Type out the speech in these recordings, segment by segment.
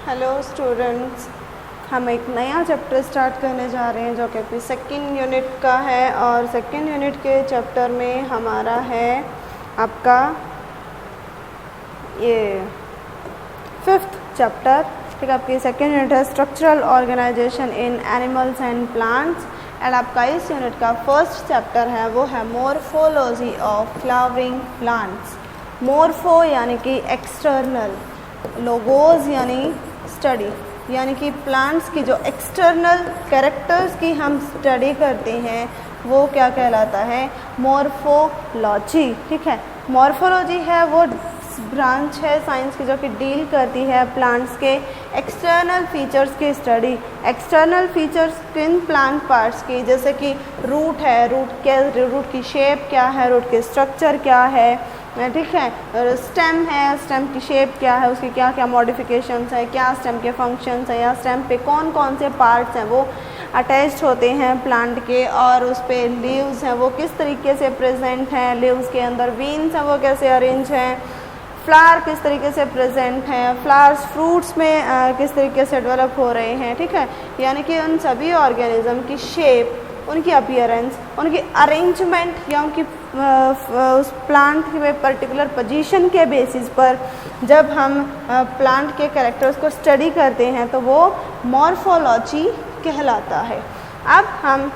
Hello students, हम एक नया चैप्टर स्टार्ट करने जा रहे हैं जो कि सेकेंड यूनिट का है। और सेकेंड यूनिट के चैप्टर में हमारा है आपका ये 5th चैप्टर। ठीक है, आपकी सेकेंड यूनिट है structural organisation in animals and plants. And आपका इस यूनिट का फर्स्ट चैप्टर है वो है morphology of flowering plants. Morpho यानी कि एक्सटर्नल, लोगोज यानी स्टडी, यानी कि प्लांट्स की जो एक्सटर्नल कैरेक्टर्स की हम स्टडी करते हैं वो क्या कहलाता है? मॉर्फोलॉजी। ठीक है, मॉर्फोलॉजी है वो ब्रांच है साइंस की जो कि डील करती है प्लांट्स के एक्सटर्नल फीचर्स की स्टडी। एक्सटर्नल फीचर्स किन प्लांट पार्ट्स की, जैसे कि रूट है, रूट की शेप क्या है, रूट के स्ट्रक्चर क्या है, ठीक है, और स्टेम है, स्टेम की शेप क्या है, उसके क्या क्या मॉडिफिकेशंस है, क्या स्टेम के फंक्शंस हैं, या स्टेम पे कौन कौन से पार्ट्स हैं वो अटैच्ड होते हैं प्लांट के, और उस पे लीव्स हैं वो किस तरीके से प्रेजेंट हैं, लीव्स के अंदर वीन्स हैं वो कैसे अरेंज हैं, फ्लावर किस तरीके से प्रेजेंट हैं, फ्लावर्स फ्रूट्स में किस तरीके से डेवलप हो रहे हैं। ठीक है, यानी कि उन सभी ऑर्गेनिज्म की शेप, उनकी अपीयरेंस, उनकी अरेंजमेंट या उनकी उस प्लांट के पर्टिकुलर पोजीशन के बेसिस पर जब हम प्लांट के कैरेक्टर्स को स्टडी करते हैं तो वो मॉर्फोलॉजी कहलाता है। अब हम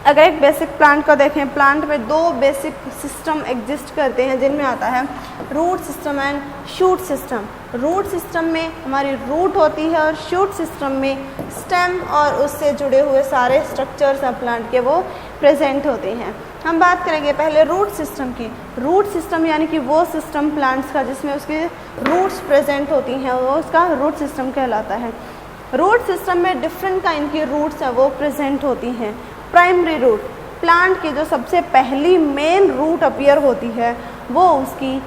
अगर एक बेसिक प्लांट को देखें, प्लांट में दो बेसिक सिस्टम एग्जिस्ट करते हैं जिनमें आता है root system and shoot system. Root system में हमारी रूट होती है और शूट सिस्टम में स्टेम और उससे जुड़े हुए सारे स्ट्रक्चर्स हैं प्लांट के वो प्रेजेंट होते हैं। हम बात करेंगे पहले रूट सिस्टम की। रूट सिस्टम यानी कि वो सिस्टम प्लांट्स का जिसमें उसकी रूट्स प्रेजेंट होती हैं वो उसका रूट सिस्टम कहलाता है। रूट सिस्टम में डिफरेंट काइंड की रूट्स हैं वो प्रेजेंट होती हैं। प्राइमरी रूट, प्लांट की जो सबसे पहली मेन रूट अपीयर होती है वो उसकी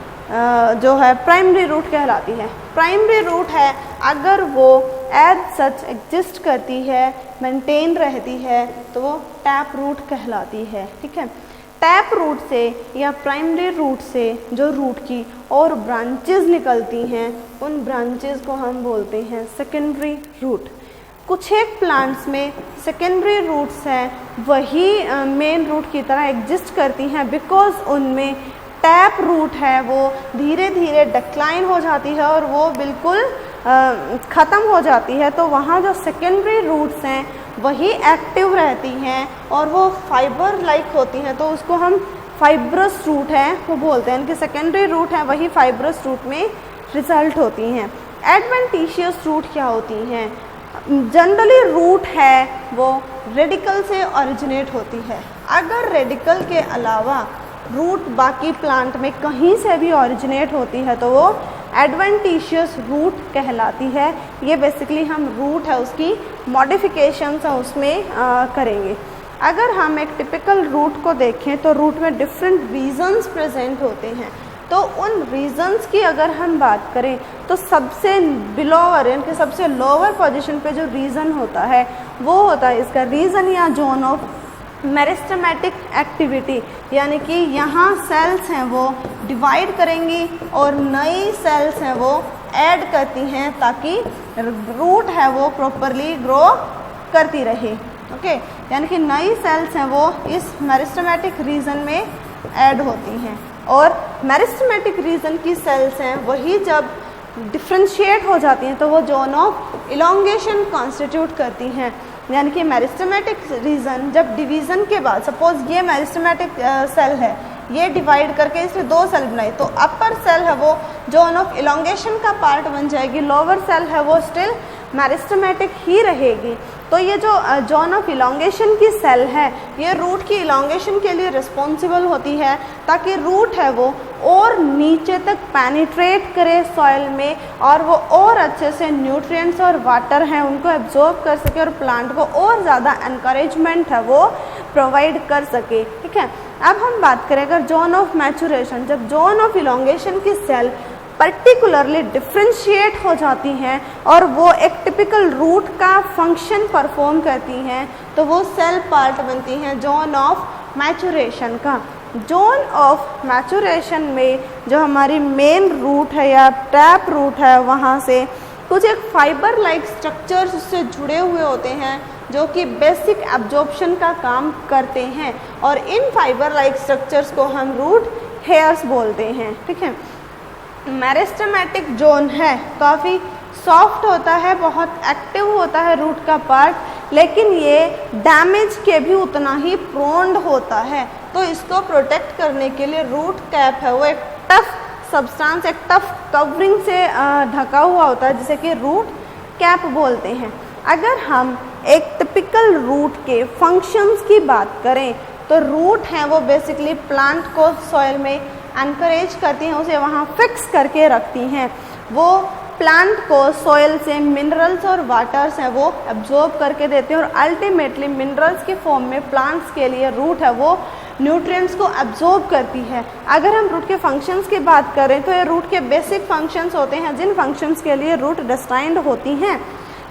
जो है प्राइमरी रूट कहलाती है। प्राइमरी रूट है अगर वो एज सच एग्जिस्ट करती है, मेंटेन रहती है, तो वो टैप रूट कहलाती है। ठीक है, टैप रूट से या प्राइमरी रूट से जो रूट की और ब्रांचेस निकलती हैं उन ब्रांचेस को हम बोलते हैं सेकेंडरी रूट। कुछ एक प्लांट्स में सेकेंडरी रूट्स हैं वही मेन रूट की तरह एग्जिस्ट करती हैं बिकॉज उनमें टैप रूट है वो धीरे धीरे डिक्लाइन हो जाती है और वो बिल्कुल ख़त्म हो जाती है, तो वहाँ जो सेकेंडरी रूट्स हैं वही एक्टिव रहती हैं और वो फाइबर लाइक होती हैं, तो उसको हम फाइब्रस रूट है वो बोलते हैं। इनकी सेकेंडरी रूट है वही फाइब्रस रूट में रिजल्ट होती हैं। एडवेंटिशियस रूट क्या होती हैं? जनरली रूट है वो रेडिकल से ओरिजिनेट होती है। अगर रेडिकल के अलावा रूट बाकी प्लांट में कहीं से भी ओरिजिनेट होती है तो वो एडवेंटिशियस रूट कहलाती है। ये बेसिकली हम रूट है उसकी मॉडिफिकेशंस हैं उसमें करेंगे। अगर हम एक टिपिकल रूट को देखें तो रूट में डिफरेंट रीजन्स प्रेजेंट होते हैं, तो उन रीजन्स की अगर हम बात करें तो सबसे बिलोवर यानी कि सबसे लोअर पोजीशन पे जो रीज़न होता है वो होता है इसका रीज़न या जोन ऑफ मेरिस्टेमेटिक एक्टिविटी, यानी कि यहाँ सेल्स हैं वो डिवाइड करेंगी और नई सेल्स हैं वो ऐड करती हैं ताकि रूट है वो प्रॉपरली ग्रो करती रहे। ओके, यानी कि नई सेल्स हैं वो इस मेरिस्टेमेटिक रीजन में ऐड होती हैं और मेरिस्टेमेटिक रीजन की सेल्स हैं वही जब डिफ्रेंशिएट हो जाती हैं तो वो जोन ऑफ इलोंगेशन कॉन्स्टिट्यूट करती हैं। यानी कि मेरिस्टेमेटिक रीजन जब डिवीज़न के बाद, सपोज ये मेरिस्टेमेटिक सेल है, ये डिवाइड करके इसने दो सेल बनाई, तो अपर सेल है वो जोन ऑफ इलोंगेशन का पार्ट बन जाएगी, लोअर सेल है वो स्टिल मेरिस्टेमेटिक ही रहेगी। तो ये जो जोन ऑफ इलोंगेशन की सेल है ये रूट की इलोंगेशन के लिए रिस्पॉन्सिबल होती है ताकि रूट है वो और नीचे तक पेनिट्रेट करे सॉइल में और वो और अच्छे से न्यूट्रिएंट्स और वाटर हैं उनको एब्जॉर्ब कर सके और प्लांट को और ज़्यादा एनकरेजमेंट है वो प्रोवाइड कर सके। ठीक है, अब हम बात करें अगर जोन ऑफ मैचुरेशन, जब जोन ऑफ इलोंगेशन की सेल पर्टिकुलरली डिफ्रेंशिएट हो जाती हैं और वो एक टिपिकल रूट का फंक्शन परफॉर्म करती हैं तो वो सेल पार्ट बनती हैं जोन ऑफ मैचुरेशन का। जोन ऑफ मैचुरेशन में जो हमारी मेन रूट है या टैप रूट है वहाँ से कुछ एक फाइबर लाइक स्ट्रक्चर्स उससे जुड़े हुए होते हैं जो कि बेसिक एब्जॉर्प्शन का काम करते हैं, और इन फाइबर लाइक स्ट्रक्चर्स को हम रूट हेयर्स बोलते हैं। ठीक है, मेरिस्टेमेटिक जोन है काफ़ी सॉफ्ट होता है, बहुत एक्टिव होता है रूट का पार्ट, लेकिन ये डैमेज के भी उतना ही प्रोन्ड होता है। तो इसको प्रोटेक्ट करने के लिए रूट कैप है वो एक टफ सब्सटेंस, एक टफ कवरिंग से ढका हुआ होता है जिसे कि रूट कैप बोलते हैं। अगर हम एक टिपिकल रूट के फंक्शंस की बात करें तो रूट हैं वो बेसिकली प्लांट को सॉइल में एनकरेज करती हैं, उसे वहाँ फिक्स करके रखती हैं। वो प्लांट को सॉइल से मिनरल्स और वाटर्स हैं वो एब्जॉर्ब करके देते हैं, और अल्टीमेटली मिनरल्स के फॉर्म में प्लांट्स के लिए रूट है वो न्यूट्रिएंट्स को एब्जॉर्ब करती है। अगर हम रूट के फंक्शंस की बात करें तो ये रूट के बेसिक फंक्शंस होते हैं जिन फंक्शंस के लिए रूट डेस्टाइंड होती हैं,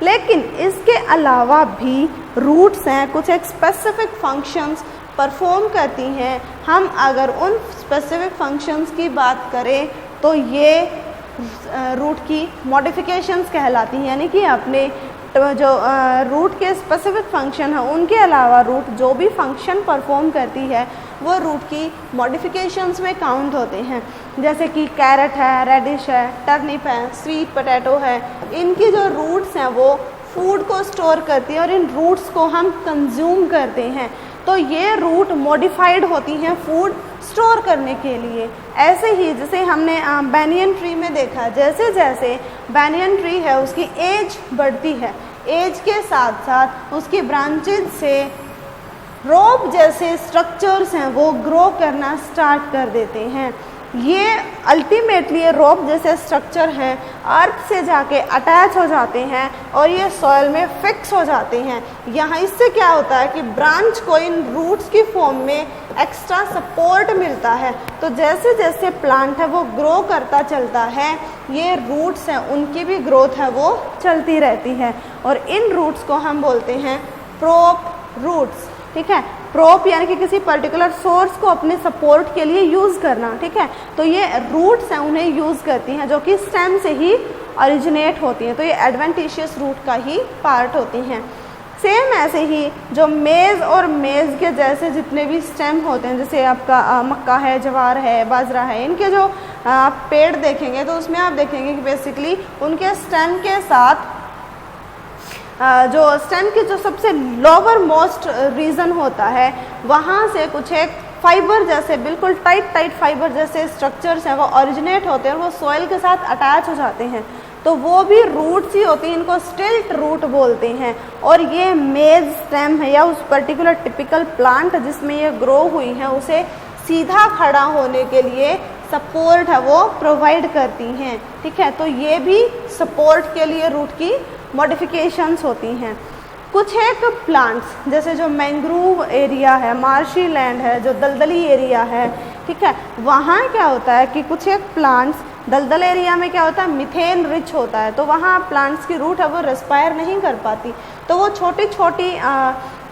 लेकिन इसके अलावा भी रूट्स हैं कुछ एक स्पेसिफिक फंक्शंस परफॉर्म करती हैं। हम अगर उन स्पेसिफिक फंक्शंस की बात करें तो ये रूट की मॉडिफिकेशंस कहलाती हैं, यानी कि अपने जो रूट के स्पेसिफिक फंक्शन है उनके अलावा रूट जो भी फंक्शन परफॉर्म करती है वो रूट की मॉडिफिकेशंस में काउंट होते हैं। जैसे कि कैरेट है, रेडिश है, टर्निप है, स्वीट पोटैटो है, इनकी जो रूट्स हैं वो फूड को स्टोर करती हैं और इन रूट्स को हम कंज्यूम करते हैं, तो ये रूट मॉडिफाइड होती हैं फूड स्टोर करने के लिए। ऐसे ही जैसे हमने बैनियन ट्री में देखा, जैसे जैसे बैनियन ट्री है उसकी एज बढ़ती है, एज के साथ साथ उसकी ब्रांचेज से रोप जैसे स्ट्रक्चर्स हैं वो ग्रो करना स्टार्ट कर देते हैं। ये अल्टीमेटली ये रोप जैसे स्ट्रक्चर हैं अर्थ से जाके अटैच हो जाते हैं और ये सॉइल में फिक्स हो जाते हैं। यहाँ इससे क्या होता है कि ब्रांच को इन रूट्स की फॉर्म में एक्स्ट्रा सपोर्ट मिलता है, तो जैसे जैसे प्लांट है वो ग्रो करता चलता है, ये रूट्स हैं उनकी भी ग्रोथ है वो चलती रहती है, और इन रूट्स को हम बोलते हैं प्रोप रूट्स। ठीक है, प्रोप यानी कि किसी पर्टिकुलर सोर्स को अपने सपोर्ट के लिए यूज़ करना। ठीक है, तो ये रूट्स हैं उन्हें यूज़ करती हैं जो कि स्टेम से ही ओरिजिनेट होती हैं, तो ये एडवेंटिशियस रूट का ही पार्ट होती हैं। सेम ऐसे ही जो मेज़ और मेज़ के जैसे जितने भी स्टेम होते हैं, जैसे आपका मक्का है, ज्वार है, बाजरा है, इनके जो आप पेड़ देखेंगे तो उसमें आप देखेंगे कि बेसिकली उनके स्टेम के साथ जो स्टेम के जो सबसे लोअर मोस्ट रीजन होता है वहाँ से कुछ एक फाइबर जैसे बिल्कुल टाइट फाइबर जैसे स्ट्रक्चर्स हैं वो ओरिजिनेट होते हैं और वो सॉइल के साथ अटैच हो जाते हैं, तो वो भी रूट्स ही होती हैं, इनको स्टिल्ट रूट बोलते हैं। और ये मेज स्टेम है या उस पर्टिकुलर टिपिकल प्लांट जिसमें ये ग्रो हुई है उसे सीधा खड़ा होने के लिए सपोर्ट है वो प्रोवाइड करती हैं। ठीक है, तो ये भी सपोर्ट के लिए रूट की मॉडिफिकेशंस होती हैं। कुछ एक प्लांट्स जैसे जो मैंग्रोव एरिया है, मार्शी लैंड है, जो दलदली एरिया है, ठीक है, वहाँ क्या होता है कि कुछ एक प्लांट्स दलदल एरिया में क्या होता है मीथेन रिच होता है, तो वहाँ प्लांट्स की रूट है वो रेस्पायर नहीं कर पाती, तो वो छोटी छोटी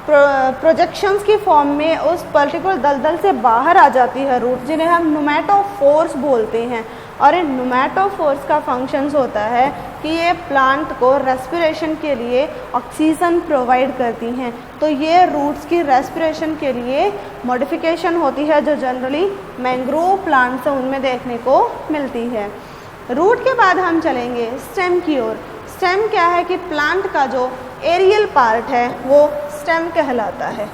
प्रोजेक्शंस की फॉर्म में उस पर्टिकुलर दलदल से बाहर आ जाती है रूट, जिन्हें हम नुमेटोफोर्स बोलते हैं। और इन नुमेटोफोर्स का फंक्शंस होता है कि ये प्लांट को रेस्पिरेशन के लिए ऑक्सीजन प्रोवाइड करती हैं, तो ये रूट्स की रेस्पिरेशन के लिए मॉडिफिकेशन होती है जो जनरली मैंग्रोव प्लांट्स हैं उनमें देखने को मिलती है। रूट के बाद हम चलेंगे स्टेम की ओर। स्टेम क्या है कि प्लांट का जो एरियल पार्ट है वो स्टेम कहलाता है।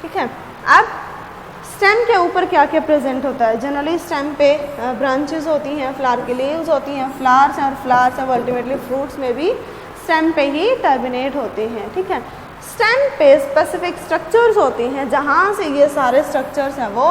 ठीक है, अब स्टेम के ऊपर क्या क्या प्रेजेंट होता है? जनरली स्टेम पे ब्रांचेस होती हैं, फ्लावर की लीव्स होती हैं, फ्लावर्स हैं, और फ्लावर्स हैं अल्टीमेटली फ्रूट्स में भी स्टेम पे ही टर्मिनेट होते हैं। ठीक है, स्टेम पे स्पेसिफिक स्ट्रक्चर्स होते हैं जहाँ से ये सारे स्ट्रक्चर्स हैं वो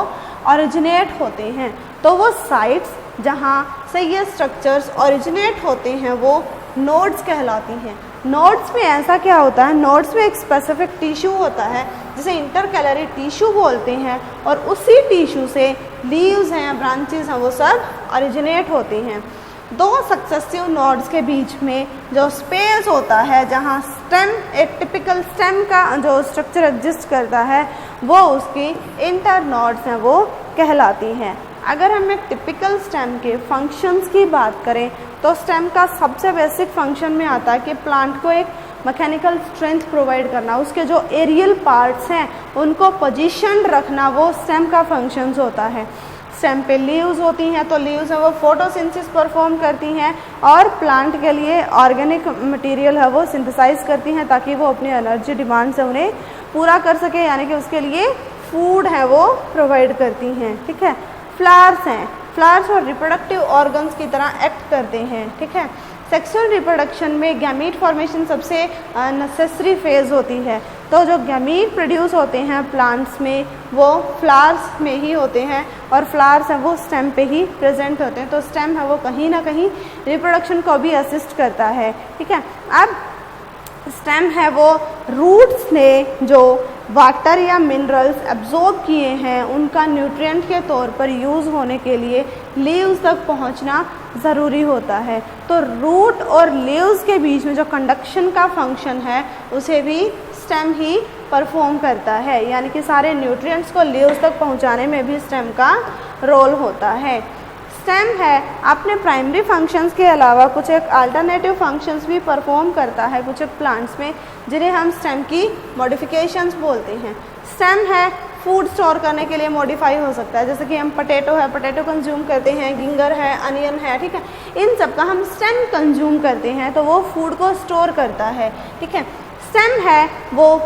ओरिजिनेट होते हैं, तो वो साइट्स जहाँ से ये स्ट्रक्चर्स ओरिजिनेट होते हैं वो नोड्स कहलाती हैं। नोड्स में ऐसा क्या होता है, नोड्स में एक स्पेसिफिक टिश्यू होता है जिसे इंटरकैलरी टिश्यू बोलते हैं, और उसी टिश्यू से लीव्स हैं, ब्रांचेस हैं, वो सब ओरिजिनेट होते हैं। दो सक्सेसिव नोड्स के बीच में जो स्पेस होता है जहाँ स्टेम, एक टिपिकल स्टेम का जो स्ट्रक्चर एग्जिस्ट करता है वो उसकी इंटर नोड्स हैं वो कहलाती हैं। अगर हम एक टिपिकल स्टेम के फंक्शंस की बात करें तो स्टेम का सबसे बेसिक फंक्शन में आता है कि प्लांट को एक मैकेनिकल स्ट्रेंथ प्रोवाइड करना, उसके जो एरियल पार्ट्स हैं उनको पोजीशन रखना, वो स्टेम का फंक्शंस होता है। स्टेम पे लीव्स होती हैं, तो लीव्स है वो फोटोसिंथेसिस परफॉर्म करती हैं और प्लांट के लिए ऑर्गेनिक मटेरियल है वो सिंथेसाइज करती हैं ताकि वो अपनी एनर्जी डिमांड से उन्हें पूरा कर सके, यानी कि उसके लिए फूड है वो प्रोवाइड करती हैं। ठीक है, फ्लावर्स हैं, फ्लावर्स और रिप्रोडक्टिव ऑर्गन्स की तरह एक्ट करते हैं। ठीक है, सेक्सुअल रिप्रोडक्शन में गैमीट फॉर्मेशन सबसे नेसेसरी फेज होती है, तो जो गैमीट प्रोड्यूस होते हैं प्लांट्स में वो फ्लावर्स में ही होते हैं और फ्लावर्स हैं वो स्टेम पे ही प्रेजेंट होते हैं, तो स्टेम है वो कहीं ना कहीं रिप्रोडक्शन को भी असिस्ट करता है। ठीक है, अब स्टेम है वो रूट्स ने जो वाटर या मिनरल्स एब्जॉर्ब किए हैं उनका न्यूट्रिएंट के तौर पर यूज़ होने के लिए लीव्स तक पहुंचना ज़रूरी होता है। तो रूट और लीव्स के बीच में जो कंडक्शन का फंक्शन है उसे भी स्टेम ही परफॉर्म करता है, यानी कि सारे न्यूट्रिएंट्स को लीव्स तक पहुंचाने में भी स्टेम का रोल होता है। स्टेम है अपने प्राइमरी फंक्शंस के अलावा कुछ एक अल्टरनेटिव फंक्शंस भी परफॉर्म करता है कुछ एक प्लांट्स में, जिन्हें हम स्टेम की मॉडिफिकेशंस बोलते हैं। स्टेम है फूड स्टोर करने के लिए मॉडिफाई हो सकता है, जैसे कि हम पोटैटो कंज्यूम करते हैं, गिंगर है, अनियन है, ठीक है, इन सब का हम स्टेम कंज्यूम करते हैं तो वो फूड को स्टोर करता है। ठीक है, स्टेम है वो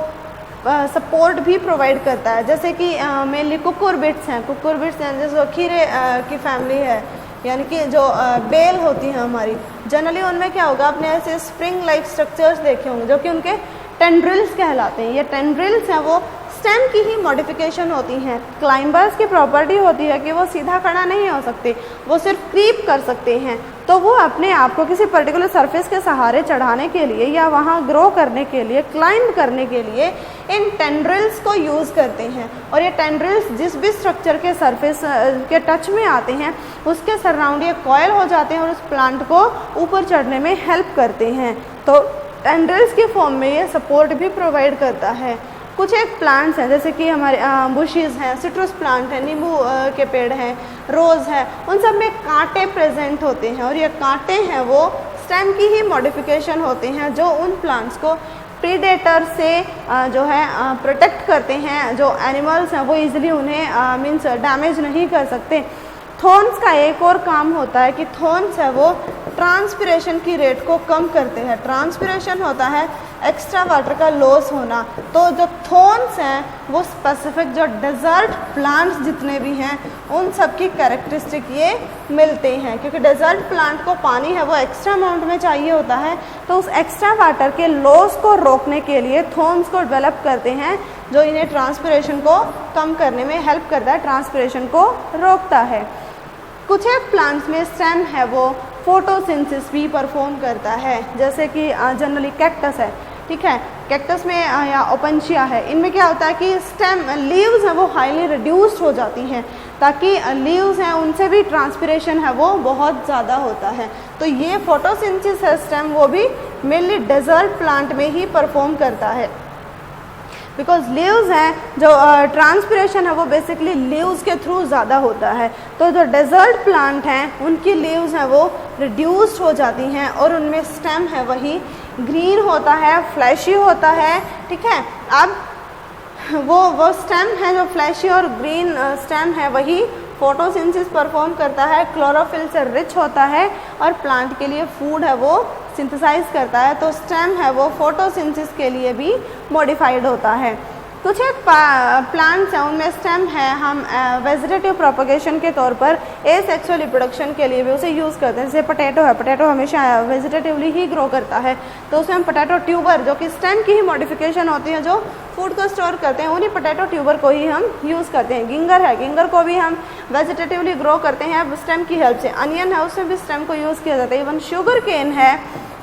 सपोर्ट भी प्रोवाइड करता है, जैसे कि मेनली कुकुरबिट्स हैं, जैसे खीरे की फैमिली है, यानी कि जो बेल होती है हमारी, जनरली उनमें क्या होगा, आपने ऐसे स्प्रिंग लाइक स्ट्रक्चर्स देखे होंगे जो कि उनके टेंड्रिल्स कहलाते हैं। ये टेंड्रिल्स हैं वो स्टेम की ही मॉडिफिकेशन होती हैं। क्लाइंबर्स की प्रॉपर्टी होती है कि वो सीधा खड़ा नहीं हो सकते, वो सिर्फ क्रीप कर सकते हैं, तो वो अपने आप को किसी पर्टिकुलर सरफेस के सहारे चढ़ाने के लिए या वहाँ ग्रो करने के लिए, क्लाइंब करने के लिए इन टेंड्रिल्स को यूज़ करते हैं। और ये टेंड्रिल्स जिस भी स्ट्रक्चर के सरफेस के टच में आते हैं उसके सराउंड ये कॉयल हो जाते हैं और उस प्लांट को ऊपर चढ़ने में हेल्प करते हैं। तो टेंड्रिल्स की फॉर्म में ये सपोर्ट भी प्रोवाइड करता है। कुछ एक प्लांट्स हैं जैसे कि हमारे बुशेस हैं, सिट्रस प्लांट है, नींबू के पेड़ हैं, रोज़ है, उन सब में कांटे प्रेजेंट होते हैं और ये कांटे हैं वो स्टेम की ही मॉडिफिकेशन होते हैं जो उन प्लांट्स को प्रीडेटर से जो है प्रोटेक्ट करते हैं। जो एनिमल्स हैं वो इजीली उन्हें मीन्स डैमेज नहीं कर सकते। थॉर्न्स का एक और काम होता है कि थॉर्न्स है वो ट्रांसपिरेशन की रेट को कम करते हैं। ट्रांसपिरेशन होता है एक्स्ट्रा वाटर का लॉस होना, तो जो थॉर्न्स हैं वो स्पेसिफिक जो डेजर्ट प्लांट्स जितने भी हैं उन सब की कैरेक्टरिस्टिक ये मिलते हैं, क्योंकि डेजर्ट प्लांट को पानी है वो एक्स्ट्रा अमाउंट में चाहिए होता है, तो उस एक्स्ट्रा वाटर के लॉस को रोकने के लिए थॉर्न्स को डेवलप करते हैं जो इन्हें ट्रांसपिरेशन को कम करने में हेल्प करता है, ट्रांसपिरेशन को रोकता है। कुछ एक प्लांट्स में स्टेम है वो फोटोसिंथेसिस भी परफॉर्म करता है, जैसे कि जनरली कैक्टस है, ठीक है, कैक्टस में या ओपनशिया है, इनमें क्या होता है कि स्टेम लीव्स हैं वो हाईली रिड्यूस्ड हो जाती हैं ताकि लीव्स हैं उनसे भी ट्रांसपिरेशन है वो बहुत ज़्यादा होता है। तो ये फोटोसिंथेसिस है स्टेम वो भी मेनली डेजर्ट प्लांट में ही परफॉर्म करता है, बिकॉज लीव्स हैं जो ट्रांसपिरेशन है वो बेसिकली लीव्स के थ्रू ज़्यादा होता है। तो जो डेजर्ट प्लांट हैं उनकी लीव्स हैं वो रिड्यूस्ड हो जाती हैं और उनमें स्टेम है वही ग्रीन होता है, फ्लैशी होता है, ठीक है। अब वो स्टेम है जो फ्लैशी और ग्रीन स्टेम है वही फोटोसिंथेसिस परफॉर्म करता है, क्लोरोफिल से रिच होता है और प्लांट के लिए फूड है वो सिंथेसाइज करता है। तो स्टेम है वो फोटोसिंथेसिस के लिए भी मॉडिफाइड होता है। कुछ एक प्लांट्स हैं उनमें स्टेम है हम वेजिटेटिव प्रोपगेशन के तौर पर एसेक्सुअल रिप्रोडक्शन के लिए भी उसे यूज़ करते हैं। जैसे पोटैटो है, पोटैटो हमेशा वेजिटेटिवली ही ग्रो करता है, तो उसे हम पोटैटो ट्यूबर जो कि स्टेम की ही मॉडिफिकेशन होती है जो फूड को स्टोर करते हैं, उन्हीं पोटैटो ट्यूबर को ही हम यूज़ करते हैं। गिंगर है, गिंगर को भी हम वेजिटेटिवली ग्रो करते हैं स्टेम की हेल्प से। अनियन है, उसमें भी स्टेम को यूज़ किया जाता है। इवन शुगर केन है,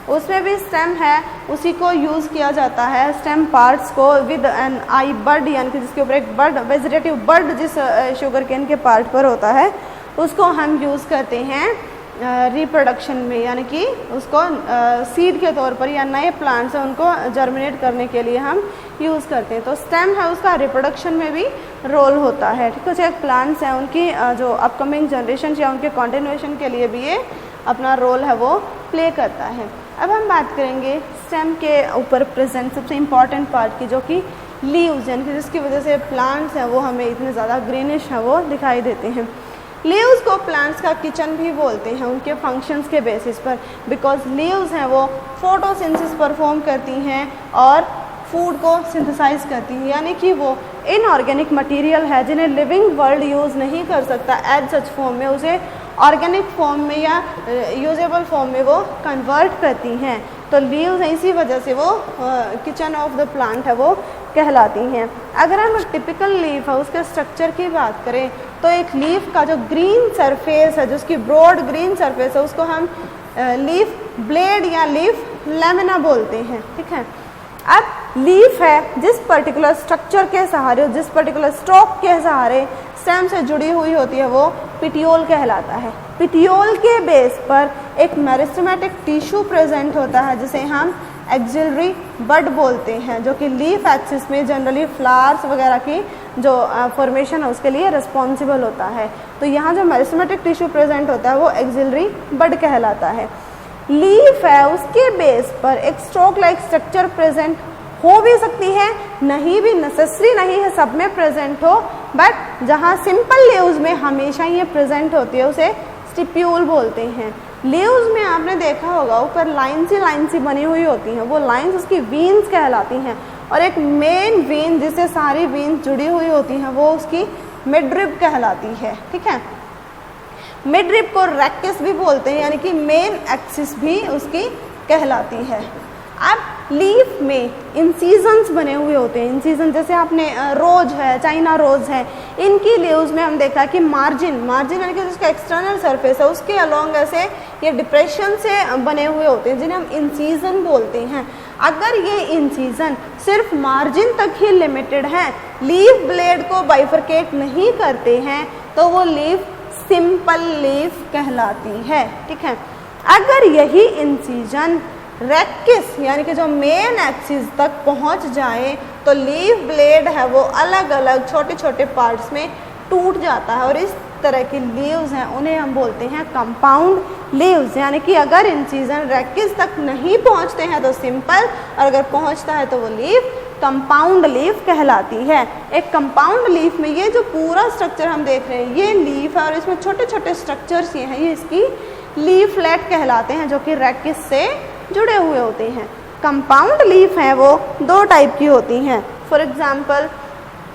उसमें भी स्टेम है, उसी को यूज़ किया जाता है। स्टेम पार्ट्स को विद एन आई बड, यानी कि जिसके ऊपर एक बड, वेजिटेटिव बड जिस शुगर केन के पार्ट पर होता है उसको हम यूज़ करते हैं रिप्रोडक्शन में, यानी कि उसको सीड के तौर पर या नए प्लांट्स हैं उनको जर्मिनेट करने के लिए हम यूज़ करते हैं। तो स्टेम है उसका रिप्रोडक्शन में भी रोल होता है। ठीक है, कुछ एक प्लांट्स हैं उनकी जो अपकमिंग जनरेशन या उनके कॉन्टिन्यूएशन के लिए भी ये अपना रोल है वो प्ले करता है। अब हम बात करेंगे स्टेम के ऊपर प्रेजेंट सबसे इम्पॉर्टेंट पार्ट की, जो कि लीव्स, यानी कि जिसकी वजह से प्लांट्स हैं वो हमें इतने ज़्यादा ग्रीनिश हैं वो दिखाई देते हैं। लीव्स को प्लांट्स का किचन भी बोलते हैं उनके फंक्शंस के बेसिस पर, बिकॉज लीव्स हैं वो फोटोसिंथेसिस परफॉर्म करती हैं और फूड को सिंथेसाइज करती हैं, यानी कि वो इनऑर्गेनिक मटेरियल है जिन्हें लिविंग वर्ल्ड यूज़ नहीं कर सकता एज सच फॉर्म में, उसे ऑर्गेनिक फॉर्म में या यूजेबल फॉर्म में वो कन्वर्ट करती हैं। तो लीव्स इसी वजह से वो किचन ऑफ द प्लांट है वो कहलाती हैं। अगर हम टिपिकल लीफ है उसके स्ट्रक्चर की बात करें तो एक लीफ का जो ग्रीन सरफेस है, जिसकी ब्रॉड ग्रीन सरफेस है, उसको हम लीफ ब्लेड या लीफ लैमिना बोलते हैं। ठीक है, अब लीफ है जिस पर्टिकुलर स्ट्रक्चर के सहारे, जिस पर्टिकुलर स्टॉक के सहारे स्टेम से जुड़ी हुई होती है वो पिटियोल कहलाता है। पिटियोल के बेस पर एक मेरिस्टेमेटिक टिश्यू प्रेजेंट होता है जिसे हम एक्सिलरी बड बोलते हैं, जो कि लीफ एक्सिस में जनरली फ्लावर्स वगैरह की जो फॉर्मेशन है उसके लिए रिस्पॉन्सिबल होता है। तो यहाँ जो मेरिस्टेमेटिक टिश्यू प्रेजेंट होता है वो एक्सिलरी बड कहलाता है। लीफ है उसके बेस पर एक स्टॉक लाइक स्ट्रक्चर प्रेजेंट हो भी सकती है, नहीं भी नेसेसरी नहीं है सब में प्रेजेंट हो, बट जहाँ सिंपल लीव्स में हमेशा ये प्रेजेंट होती है उसे स्टिप्यूल बोलते हैं। लीव्स में आपने देखा होगा ऊपर लाइन सी बनी हुई होती हैं, वो लाइंस उसकी वीन्स कहलाती हैं, और एक मेन वीन जिससे सारी वीन्स जुड़ी हुई होती हैं वो उसकी मिडरिब कहलाती है। ठीक है, मिडरिब को रेक्टिस भी बोलते हैं, यानी कि मेन एक्सिस भी उसकी कहलाती है। अब लीफ में इंसीजन्स बने हुए होते हैं। इंसीजन जैसे आपने रोज है, चाइना रोज है, इनकी लीव्स में हम देखा कि मार्जिन यानी कि जिसका एक्सटर्नल सरफेस है उसके अलोंग ऐसे ये डिप्रेशन से बने हुए होते हैं जिन्हें हम इंसीजन बोलते हैं। अगर ये इंसीजन सिर्फ मार्जिन तक ही लिमिटेड है, लीफ ब्लेड को बाइफरकेट नहीं करते हैं, तो वो लीफ सिंपल लीफ कहलाती है। ठीक है, अगर यही इंसीजन रेक्टिस यानी कि जो मेन एक्सिस तक पहुंच जाए तो लीफ ब्लेड है वो अलग अलग छोटे छोटे पार्ट्स में टूट जाता है, और इस तरह की लीव्स हैं उन्हें हम बोलते हैं कंपाउंड लीव्स। यानी कि अगर इंसीजन रेक्टिस तक नहीं पहुंचते हैं तो सिंपल, और अगर पहुंचता है तो वो लीफ कंपाउंड लीफ कहलाती है। एक कंपाउंड लीफ में ये जो पूरा स्ट्रक्चर हम देख रहे हैं ये लीफ है, और इसमें छोटे छोटे स्ट्रक्चर्स ये हैं, ये इसकी लीफलेट कहलाते हैं, जो कि रेक्टिस से जुड़े हुए होते हैं। कंपाउंड लीफ हैं वो दो टाइप की होती हैं, for example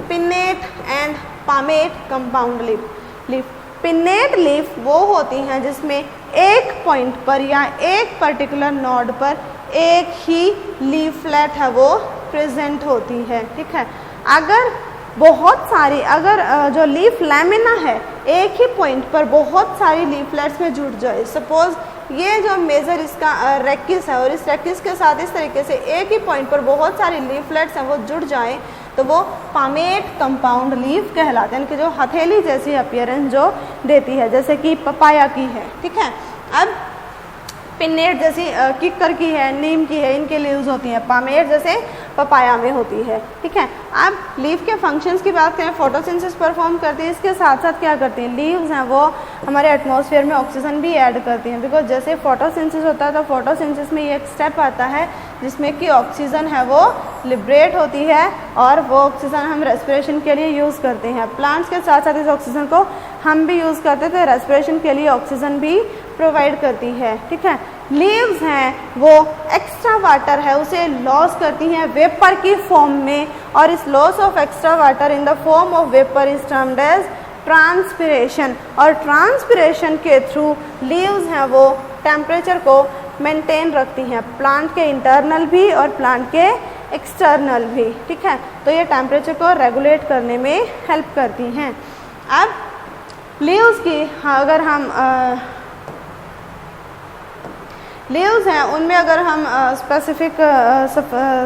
pennate and palmate compound leaf. Pennate leaf वो होती हैं जिसमें एक पॉइंट पर या एक पर्टिकुलर नोड पर एक ही लीफलेट है वो प्रेजेंट होती है। ठीक है, अगर बहुत सारी जो लीफ लैमिना है एक ही पॉइंट पर बहुत सारी लीफलेट्स में जुड़ जाए, सपोज ये जो मेजर इसका रेक्टिस है और इस रेक्टिस के साथ इस तरीके से एक ही पॉइंट पर बहुत सारी लीफलेट्स हैं वो जुड़ जाएं, तो वो पामेट कंपाउंड लीफ कहलाते हैं, यानी कि जो हथेली जैसी अपीयरेंस जो देती है, जैसे कि पपाया की है। ठीक है, अब पिन्नेट जैसी किक्कर की है, नीम की है, इनके लीव्स होती हैं, पामेट जैसे पपाया में होती है। ठीक है, अब लीफ के फंक्शंस की बात करें, फोटोसिंथेसिस परफॉर्म करती है, इसके साथ साथ क्या करती हैं लीव्स हैं वो हमारे एटमॉस्फेयर में ऑक्सीजन भी ऐड करती हैं, बिकॉज जैसे फोटोसिंथेसिस होता है तो फोटोसिंथेसिस में ये एक स्टेप आता है जिसमें कि ऑक्सीजन है वो लिबरेट होती है, और वो ऑक्सीजन हम रेस्पिरेशन के लिए यूज़ करते हैं। प्लांट्स के साथ साथ इस ऑक्सीजन को हम भी यूज़ करते थे, रेस्पिरेशन के लिए ऑक्सीजन भी प्रोवाइड करती है। ठीक है, लीव्स हैं वो एक्स्ट्रा वाटर है उसे लॉस करती हैं वेपर की फॉर्म में, और इस loss of extra water in the form of vapour is termed as transpiration, और ट्रांसपिरेशन के थ्रू लीव्स हैं वो टेम्परेचर को मेंटेन रखती हैं, प्लांट के इंटरनल भी और प्लांट के एक्सटर्नल भी। ठीक है, तो ये टेम्परेचर को रेगुलेट करने में हेल्प करती हैं। अब लीव्स की अगर हम लीव्स हैं उनमें अगर हम स्पेसिफिक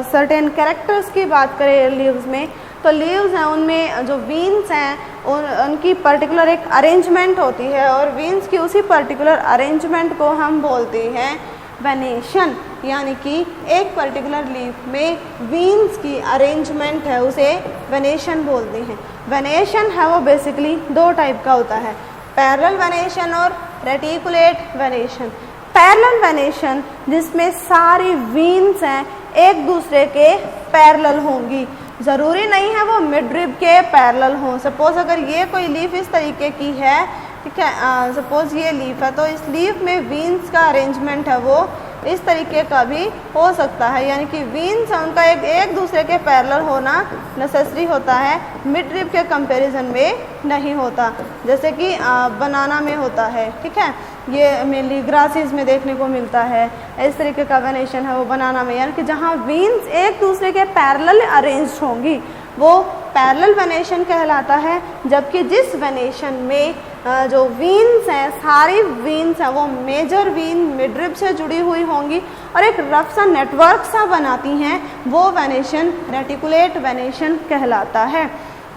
सर्टेन कैरेक्टर्स की बात करें लीव्स में, तो लीव्स हैं उनमें जो वीन्स हैं उनकी पर्टिकुलर एक अरेंजमेंट होती है, और वीन्स की उसी पर्टिकुलर अरेंजमेंट को हम बोलते हैं वेनेशन, यानी कि एक पर्टिकुलर लीफ में वीन्स की अरेंजमेंट है उसे वेनेशन बोलते हैं। वेनेशन है वो बेसिकली दो टाइप का होता है, पैरेलल वेनेशन और रेटिकुलेट वेनेशन। पैरेलल वेनेशन जिसमें सारी वीन्स हैं एक दूसरे के पैरेलल होंगी, ज़रूरी नहीं है वो मिडरिब के पैरेलल हों। सपोज अगर ये कोई लीफ इस तरीके की है, ठीक है, सपोज ये लीफ है, तो इस लीफ में वीन्स का अरेंजमेंट है वो इस तरीके का भी हो सकता है, यानी कि वीन्स उनका एक दूसरे के पैरेलल होना नेसेसरी होता है, मिडरिब के कंपैरिजन में नहीं होता, जैसे कि बनाना में होता है, ठीक है, ये मेनली ग्रासेस में देखने को मिलता है। इस तरीके का वेनेशन है वो बनाना में, यानी कि जहाँ वीन्स एक दूसरे के पैरेलल अरेंज होंगी वो पैरेलल वेनेशन कहलाता है। जबकि जिस वेनेशन में जो वीन्स हैं, सारी वीन्स हैं वो मेजर वीन मिडरिब से जुड़ी हुई होंगी और एक रफ सा नेटवर्क सा बनाती हैं, वो वेनेशन रेटिकुलेट वेनेशन कहलाता है।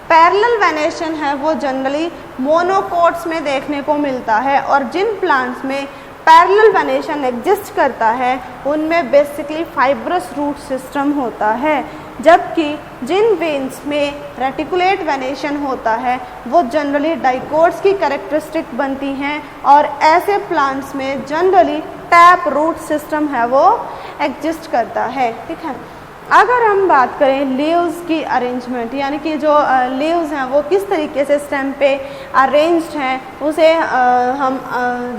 पैरेलल वेनेशन है वो जनरली मोनोकोट्स में देखने को मिलता है और जिन प्लांट्स में पैरेलल वेनेशन एग्जिस्ट करता है उनमें बेसिकली फाइब्रस रूट सिस्टम होता है, जबकि जिन वेन्स में रेटिकुलेट वेनेशन होता है वो जनरली डाइकोट्स की कैरेक्टरिस्टिक बनती हैं और ऐसे प्लांट्स में जनरली टैप रूट सिस्टम है वो एग्जिस्ट करता है, ठीक है। अगर हम बात करें लीव्स की अरेंजमेंट, यानी कि जो लीव्स हैं वो किस तरीके से स्टेम पे अरेंज्ड हैं, उसे हम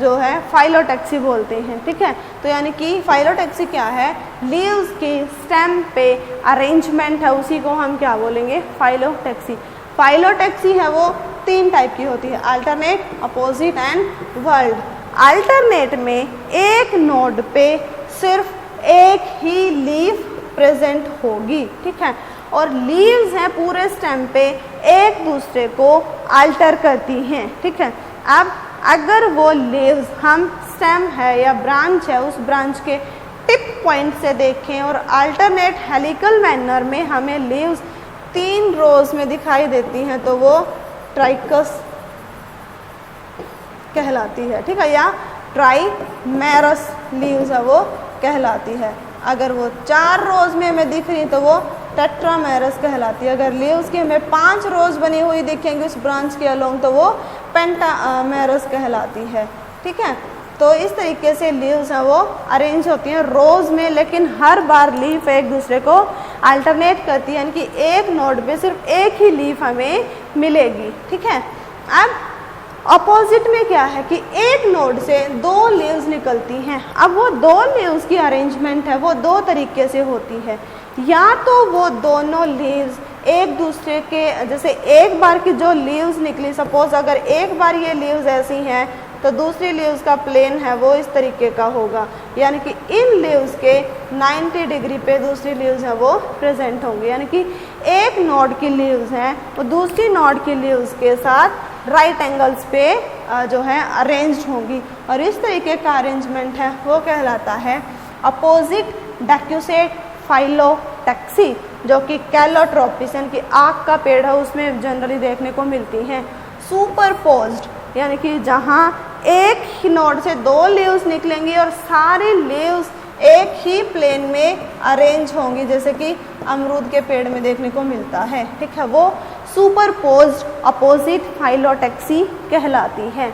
जो है फाइलोटैक्सी बोलते हैं, ठीक है। तो यानी कि फाइलोटैक्सी क्या है, लीव्स की स्टेम पे अरेंजमेंट है, उसी को हम क्या बोलेंगे, फाइलोटैक्सी। फाइलोटैक्सी है वो 3 टाइप की होती है, alternate, opposite and world. Alternate में एक नोड पे सिर्फ एक ही लीफ प्रेजेंट होगी, ठीक है, और लीव्स हैं पूरे स्टेम पे एक दूसरे को अल्टर करती हैं, ठीक है। अब अगर वो लीव्स हम स्टेम है या ब्रांच है उस ब्रांच के टिप पॉइंट से देखें और अल्टरनेट हेलिकल मैनर में हमें लीव्स 3 रोज में दिखाई देती हैं तो वो ट्राइकस कहलाती है, ठीक है, या ट्राइमेरस लीव्स है वो कहलाती है। अगर वो 4 रोज में हमें दिख रही तो वो टेट्रामेरस कहलाती है। अगर लीव्स की हमें 5 रोज बनी हुई दिखेंगी उस ब्रांच के अलोंग तो वो पेंटामेरस कहलाती है, ठीक है। तो इस तरीके से लीव्स हैं वो अरेंज होती हैं रोज में, लेकिन हर बार लीफ एक दूसरे को अल्टरनेट करती है, यानी कि एक नोड पे सिर्फ एक ही लीफ हमें मिलेगी, ठीक है। अब अपोजिट में क्या है कि एक नोड से 2 लीव्स निकलती हैं। अब वो 2 लीव्स की अरेंजमेंट है वो 2 तरीके से होती है, या तो वो दोनों लीव्स एक दूसरे के, जैसे एक बार की जो लीव्स निकली, सपोज अगर एक बार ये लीव्स ऐसी हैं तो दूसरी लीव्स का प्लेन है वो इस तरीके का होगा, यानी कि इन लीव्स के 90 डिग्री पे दूसरी लीव्स हैं वो प्रेजेंट होंगी, यानी कि एक नोड की लीव्स हैं वो दूसरी नोड की लीव्स के साथ राइट एंगल्स पे जो है अरेंज्ड होंगी और इस तरीके का अरेंजमेंट है वो कहलाता है अपोजिट डैक्यूसेट फाइलोटैक्सी, जो कि कैलोट्रोपिस यानी कि आक का पेड़ है उसमें जनरली देखने को मिलती हैं। सुपरपोज्ड यानी कि जहाँ एक ही नोड से 2 लीव्स निकलेंगी और सारी लीव्स एक ही प्लेन में अरेंज होंगी, जैसे कि अमरूद के पेड़ में देखने को मिलता है, ठीक है, वो सुपरपोज्ड अपोजिट फाइलोटैक्सी कहलाती है।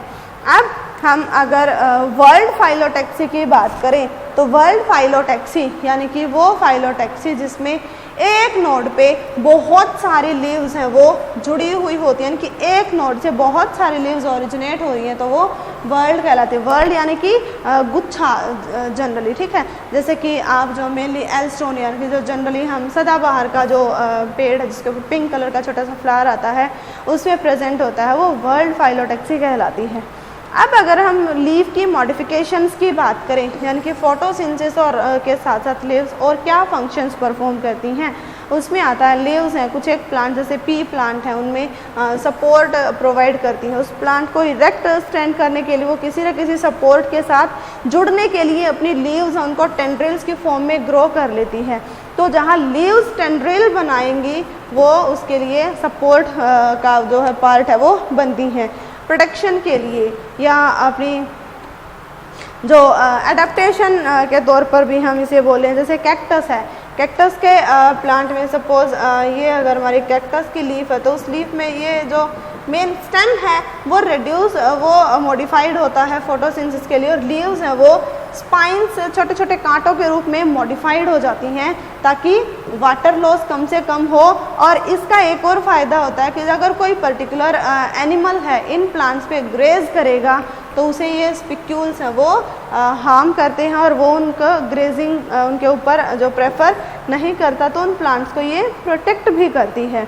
अब हम अगर वर्ल्ड फाइलोटैक्सी की बात करें तो वर्ल्ड फाइलोटैक्सी यानी कि वो फाइलोटैक्सी जिसमें एक नोड पे बहुत सारी लीव्स हैं वो जुड़ी हुई होती हैं, यानी कि एक नोड से बहुत सारी लीव्स ओरिजिनेट हो रही हैं तो वो वर्ल्ड कहलाती है। वर्ल्ड यानी कि गुच्छा जनरली, ठीक है, जैसे कि आप जो मेनली एल्स्टोन यानी कि जो जनरली हम सदाबहार का जो पेड़ है जिसके ऊपर पिंक कलर का छोटा सा फ्लावर आता है उसमें प्रेजेंट होता है वो वर्ल्ड फाइलोटैक्सी कहलाती है। अब अगर हम लीफ की मॉडिफिकेशंस की बात करें, यानी कि फोटोसिंथेसिस और के साथ साथ लीव्स और क्या फंक्शंस परफॉर्म करती हैं, उसमें आता है लीव्स हैं, कुछ एक प्लांट जैसे पी प्लांट है उनमें सपोर्ट प्रोवाइड करती हैं। उस प्लांट को इरेक्ट स्टैंड करने के लिए वो किसी न किसी सपोर्ट के साथ जुड़ने के लिए अपनी लीव्स हैं उनको टेंड्रिल्स की फॉर्म में ग्रो कर लेती है। तो जहाँ लीव्स टेंड्रिल बनाएंगी वो उसके लिए सपोर्ट का जो है पार्ट है वो बनती हैं। प्रोटेक्शन के लिए या अपनी जो एडेप्टेशन के तौर पर भी हम इसे बोलें, जैसे कैक्टस है, कैक्टस के प्लांट में सपोज ये अगर हमारी कैक्टस की लीफ है तो उस लीफ में ये जो मेन स्टेम है वो मॉडिफाइड होता है फोटोसिंथेसिस के लिए, और लीव्स हैं वो स्पाइंस छोटे छोटे कांटों के रूप में मॉडिफाइड हो जाती हैं ताकि वाटर लॉस कम से कम हो। और इसका एक और फ़ायदा होता है कि अगर कोई पर्टिकुलर एनिमल है इन प्लांट्स पे ग्रेज करेगा तो उसे ये स्पिक्यूल्स हैं वो हार्म करते हैं और वो उनका ग्रेजिंग उनके ऊपर जो प्रेफर नहीं करता, तो उन प्लांट्स को ये प्रोटेक्ट भी करती है।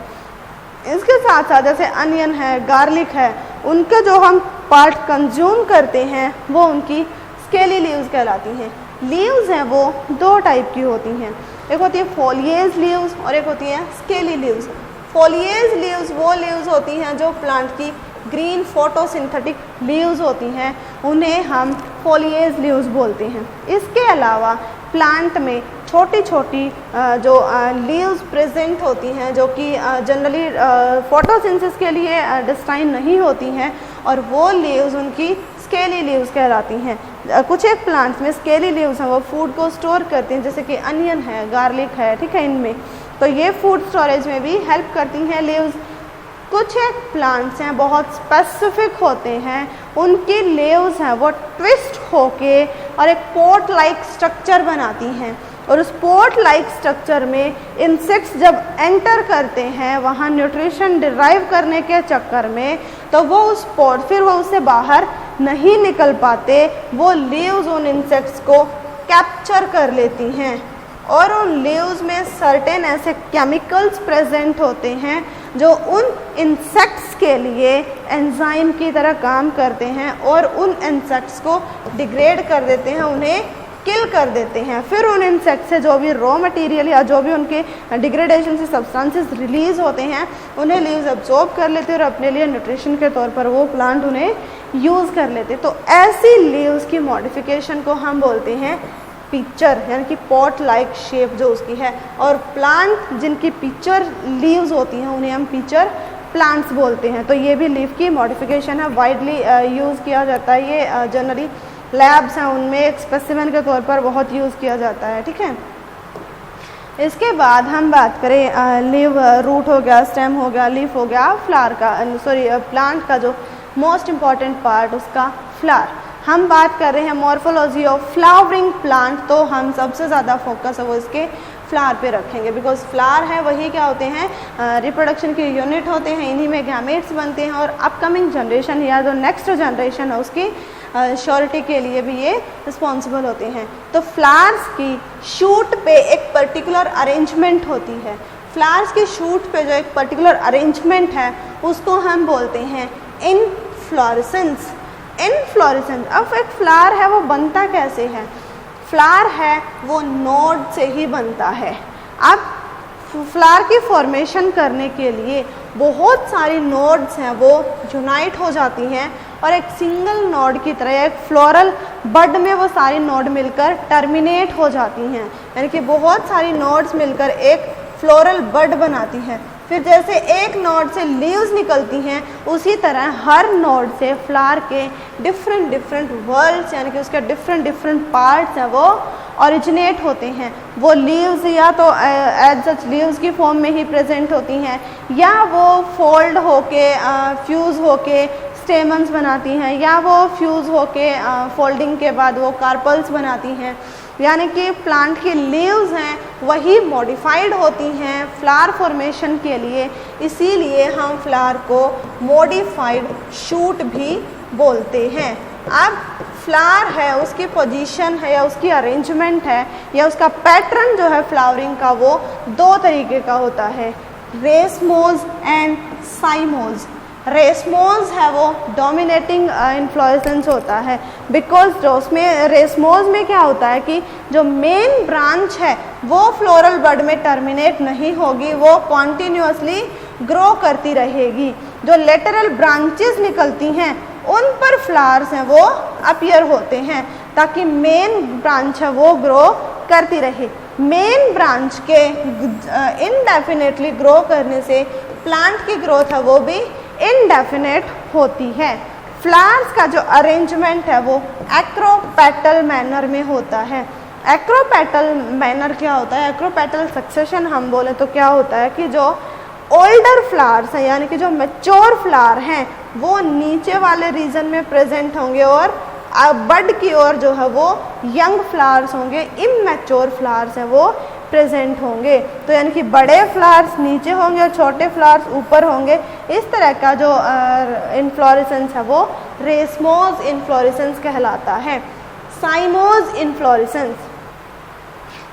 इसके साथ साथ जैसे अनियन है, गार्लिक है, उनके जो हम पार्ट कंज्यूम करते हैं वो उनकी स्केली लीव्स कहलाती हैं। लीव्स हैं वो दो टाइप की होती हैं, एक होती है फोलिएज लीव्स और एक होती है स्केली लीव्स। फोलिएज लीव्स वो लीव्स होती हैं जो प्लांट की ग्रीन फोटोसिंथेटिक लीव्स होती हैं, उन्हें हम फोलिएज लीव्स बोलते हैं। इसके अलावा प्लांट में छोटी छोटी जो लीव्स प्रेजेंट होती हैं जो कि जनरली फोटोसिंथेसिस के लिए डिस्टाइन नहीं होती हैं, और वो लीव्स उनकी स्केली लीव्स कहलाती हैं। कुछ एक प्लांट्स में स्केली लीव्स हैं वो फूड को स्टोर करती हैं, जैसे कि अनियन है, गार्लिक है, ठीक है, इनमें तो ये फूड स्टोरेज में भी हेल्प करती हैं लीव्स। कुछ एक प्लांट्स हैं बहुत स्पेसिफिक होते हैं, उनकी लीव्स हैं वो ट्विस्ट होके और एक पोर्ट लाइक स्ट्रक्चर बनाती हैं, और उस पोर्ट लाइक स्ट्रक्चर में इंसेक्ट्स जब एंटर करते हैं वहाँ न्यूट्रिशन डिराइव करने के चक्कर में, तो वो उस पोर्ट फिर वो उससे बाहर नहीं निकल पाते, वो लीव्स उन इंसेक्ट्स को कैप्चर कर लेती हैं, और उन लीव्स में सर्टेन ऐसे केमिकल्स प्रेजेंट होते हैं जो उन इंसेक्ट्स के लिए एंजाइम की तरह काम करते हैं और उन इंसेक्ट्स को डिग्रेड कर देते हैं, उन्हें किल कर देते हैं। फिर उन इंसेक्ट से जो भी रॉ मटेरियल या जो भी उनके डिग्रेडेशन से सब्सटेंसेस रिलीज होते हैं उन्हें लीव्स अब्जॉर्ब कर लेते हैं और अपने लिए न्यूट्रिशन के तौर पर वो प्लांट उन्हें यूज़ कर लेते। तो ऐसी लीव्स की मॉडिफिकेशन को हम बोलते हैं पिक्चर, यानी कि पॉट लाइक शेप जो उसकी है। और प्लांट जिनकी पिक्चर लीव्स होती हैं उन्हें हम पिक्चर प्लांट्स बोलते हैं। तो ये भी लीव की मॉडिफिकेशन है, वाइडली यूज़ किया जाता है, ये जनरली लैब्स हैं उनमें एक स्पेसिमेन के तौर पर बहुत यूज़ किया जाता है, ठीक है। इसके बाद हम बात करें लीव, रूट हो गया, स्टेम हो गया, लीफ हो गया, फ्लावर का, प्लांट का जो मोस्ट इम्पॉर्टेंट पार्ट उसका फ्लावर। हम बात कर रहे हैं मॉर्फोलॉजी ऑफ फ्लावरिंग प्लांट, तो हम सबसे ज़्यादा फोकस है वो इसके फ्लावर पे रखेंगे, बिकॉज फ्लावर है वही क्या होते हैं, रिप्रोडक्शन के यूनिट होते हैं, इन्हीं में गैमेट्स बनते हैं और अपकमिंग जनरेशन या जो नेक्स्ट जनरेशन है उसकी श्योरिटी के लिए भी ये रिस्पॉन्सिबल होते हैं। तो फ्लावर्स की शूट पे एक पर्टिकुलर अरेंजमेंट होती है, फ्लावर्स की शूट पे जो एक पर्टिकुलर अरेंजमेंट है उसको हम बोलते हैं इनफ्लोरेसेंस। इनफ्लोरेसेंस, अब एक फ्लावर है वो बनता कैसे है, फ्लावर है वो नोड से ही बनता है। अब फ्लावर की फॉर्मेशन करने के लिए बहुत सारी नोड्स हैं वो यूनाइट हो जाती हैं और एक सिंगल नोड की तरह एक फ्लोरल बड में वो सारी नोड मिलकर टर्मिनेट हो जाती हैं, यानी कि बहुत सारी नोड्स मिलकर एक फ्लोरल बड बनाती हैं। फिर जैसे एक नोड से लीव्स निकलती हैं उसी तरह हर नोड से फ्लावर के डिफरेंट वर्ल्ड्स, यानी कि उसके डिफरेंट पार्ट्स हैं वो ओरिजिनेट होते हैं। वो लीव्स या तो एज सच लीव्स की फॉर्म में ही प्रेजेंट होती हैं या वो फोल्ड होके फ्यूज़ होके स्टेमन्स बनाती हैं या वो फ्यूज़ होके फोल्डिंग के बाद वो कार्पल्स बनाती हैं, यानी कि प्लांट की लीव्स हैं वही मॉडिफाइड होती हैं फ्लावर फॉर्मेशन के लिए, इसीलिए हम फ्लावर को मॉडिफाइड शूट भी बोलते हैं। अब फ्लावर है उसकी पोजीशन है या उसकी अरेंजमेंट है या उसका पैटर्न जो है फ्लावरिंग का वो दो तरीके का होता है, रेसमोज एंड साइमोज। रेसमोज है वो डोमिनेटिंग इन्फ्लोरेसेंस होता है, बिकॉज जो उसमें रेसमोज में क्या होता है कि जो मेन ब्रांच है वो फ्लोरल बड में टर्मिनेट नहीं होगी, वो कॉन्टिन्यूसली ग्रो करती रहेगी। जो लेटरल ब्रांचेस निकलती हैं उन पर फ्लावर्स हैं वो अपीयर होते हैं ताकि मेन ब्रांच है वो ग्रो करती रहे। मेन ब्रांच के इनडेफिनेटली ग्रो करने से प्लांट की ग्रोथ है वो भी इनडेफिनेट होती है। फ्लावर्स का जो अरेंजमेंट है वो एक्रोपेटल मैनर में होता है। एक्रोपेटल मैनर क्या होता है, एक्रोपेटल सक्सेशन हम बोले तो क्या होता है कि जो ओल्डर फ्लावर्स हैं यानी कि जो मैच्योर फ्लावर हैं वो नीचे वाले रीजन में प्रेजेंट होंगे और बड की ओर जो है वो यंग फ्लावर्स होंगे, इमैच्योर फ्लावर्स हैं वो प्रेजेंट होंगे। तो यानी कि बड़े फ्लावर्स नीचे होंगे और छोटे फ्लावर्स ऊपर होंगे। इस तरह का जो इन्फ्लोरेसेंस है वो रेसमोस इन्फ्लोरेसेंस कहलाता है। साइमोस इन्फ्लोरेसेंस,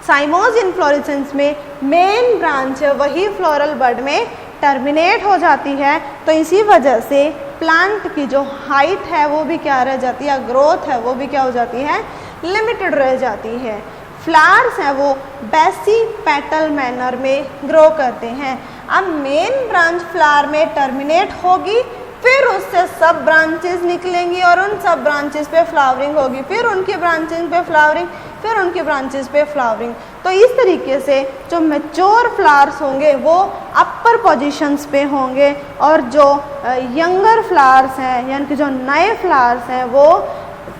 साइमोस इन्फ्लोरेसेंस में मेन ब्रांच है वही फ्लोरल बड में टर्मिनेट हो जाती है। तो इसी वजह से प्लांट की जो हाइट है वो भी क्या रह जाती है, ग्रोथ है वो भी क्या हो जाती है, लिमिटेड रह जाती है। फ्लावर्स हैं वो बेसी पेटल मैनर में ग्रो करते हैं। अब मेन ब्रांच फ्लावर में टर्मिनेट होगी, फिर उससे सब ब्रांचेस निकलेंगी और उन सब ब्रांचेस पे फ्लावरिंग होगी, फिर उनकी ब्रांचेस पे फ्लावरिंग, फिर उनकी ब्रांचेस पे फ्लावरिंग। तो इस तरीके से जो मैच्योर फ्लावर्स होंगे वो अपर पोजीशंस पे होंगे और जो यंगर फ्लावर्स हैं यानी कि जो नए फ्लावर्स हैं वो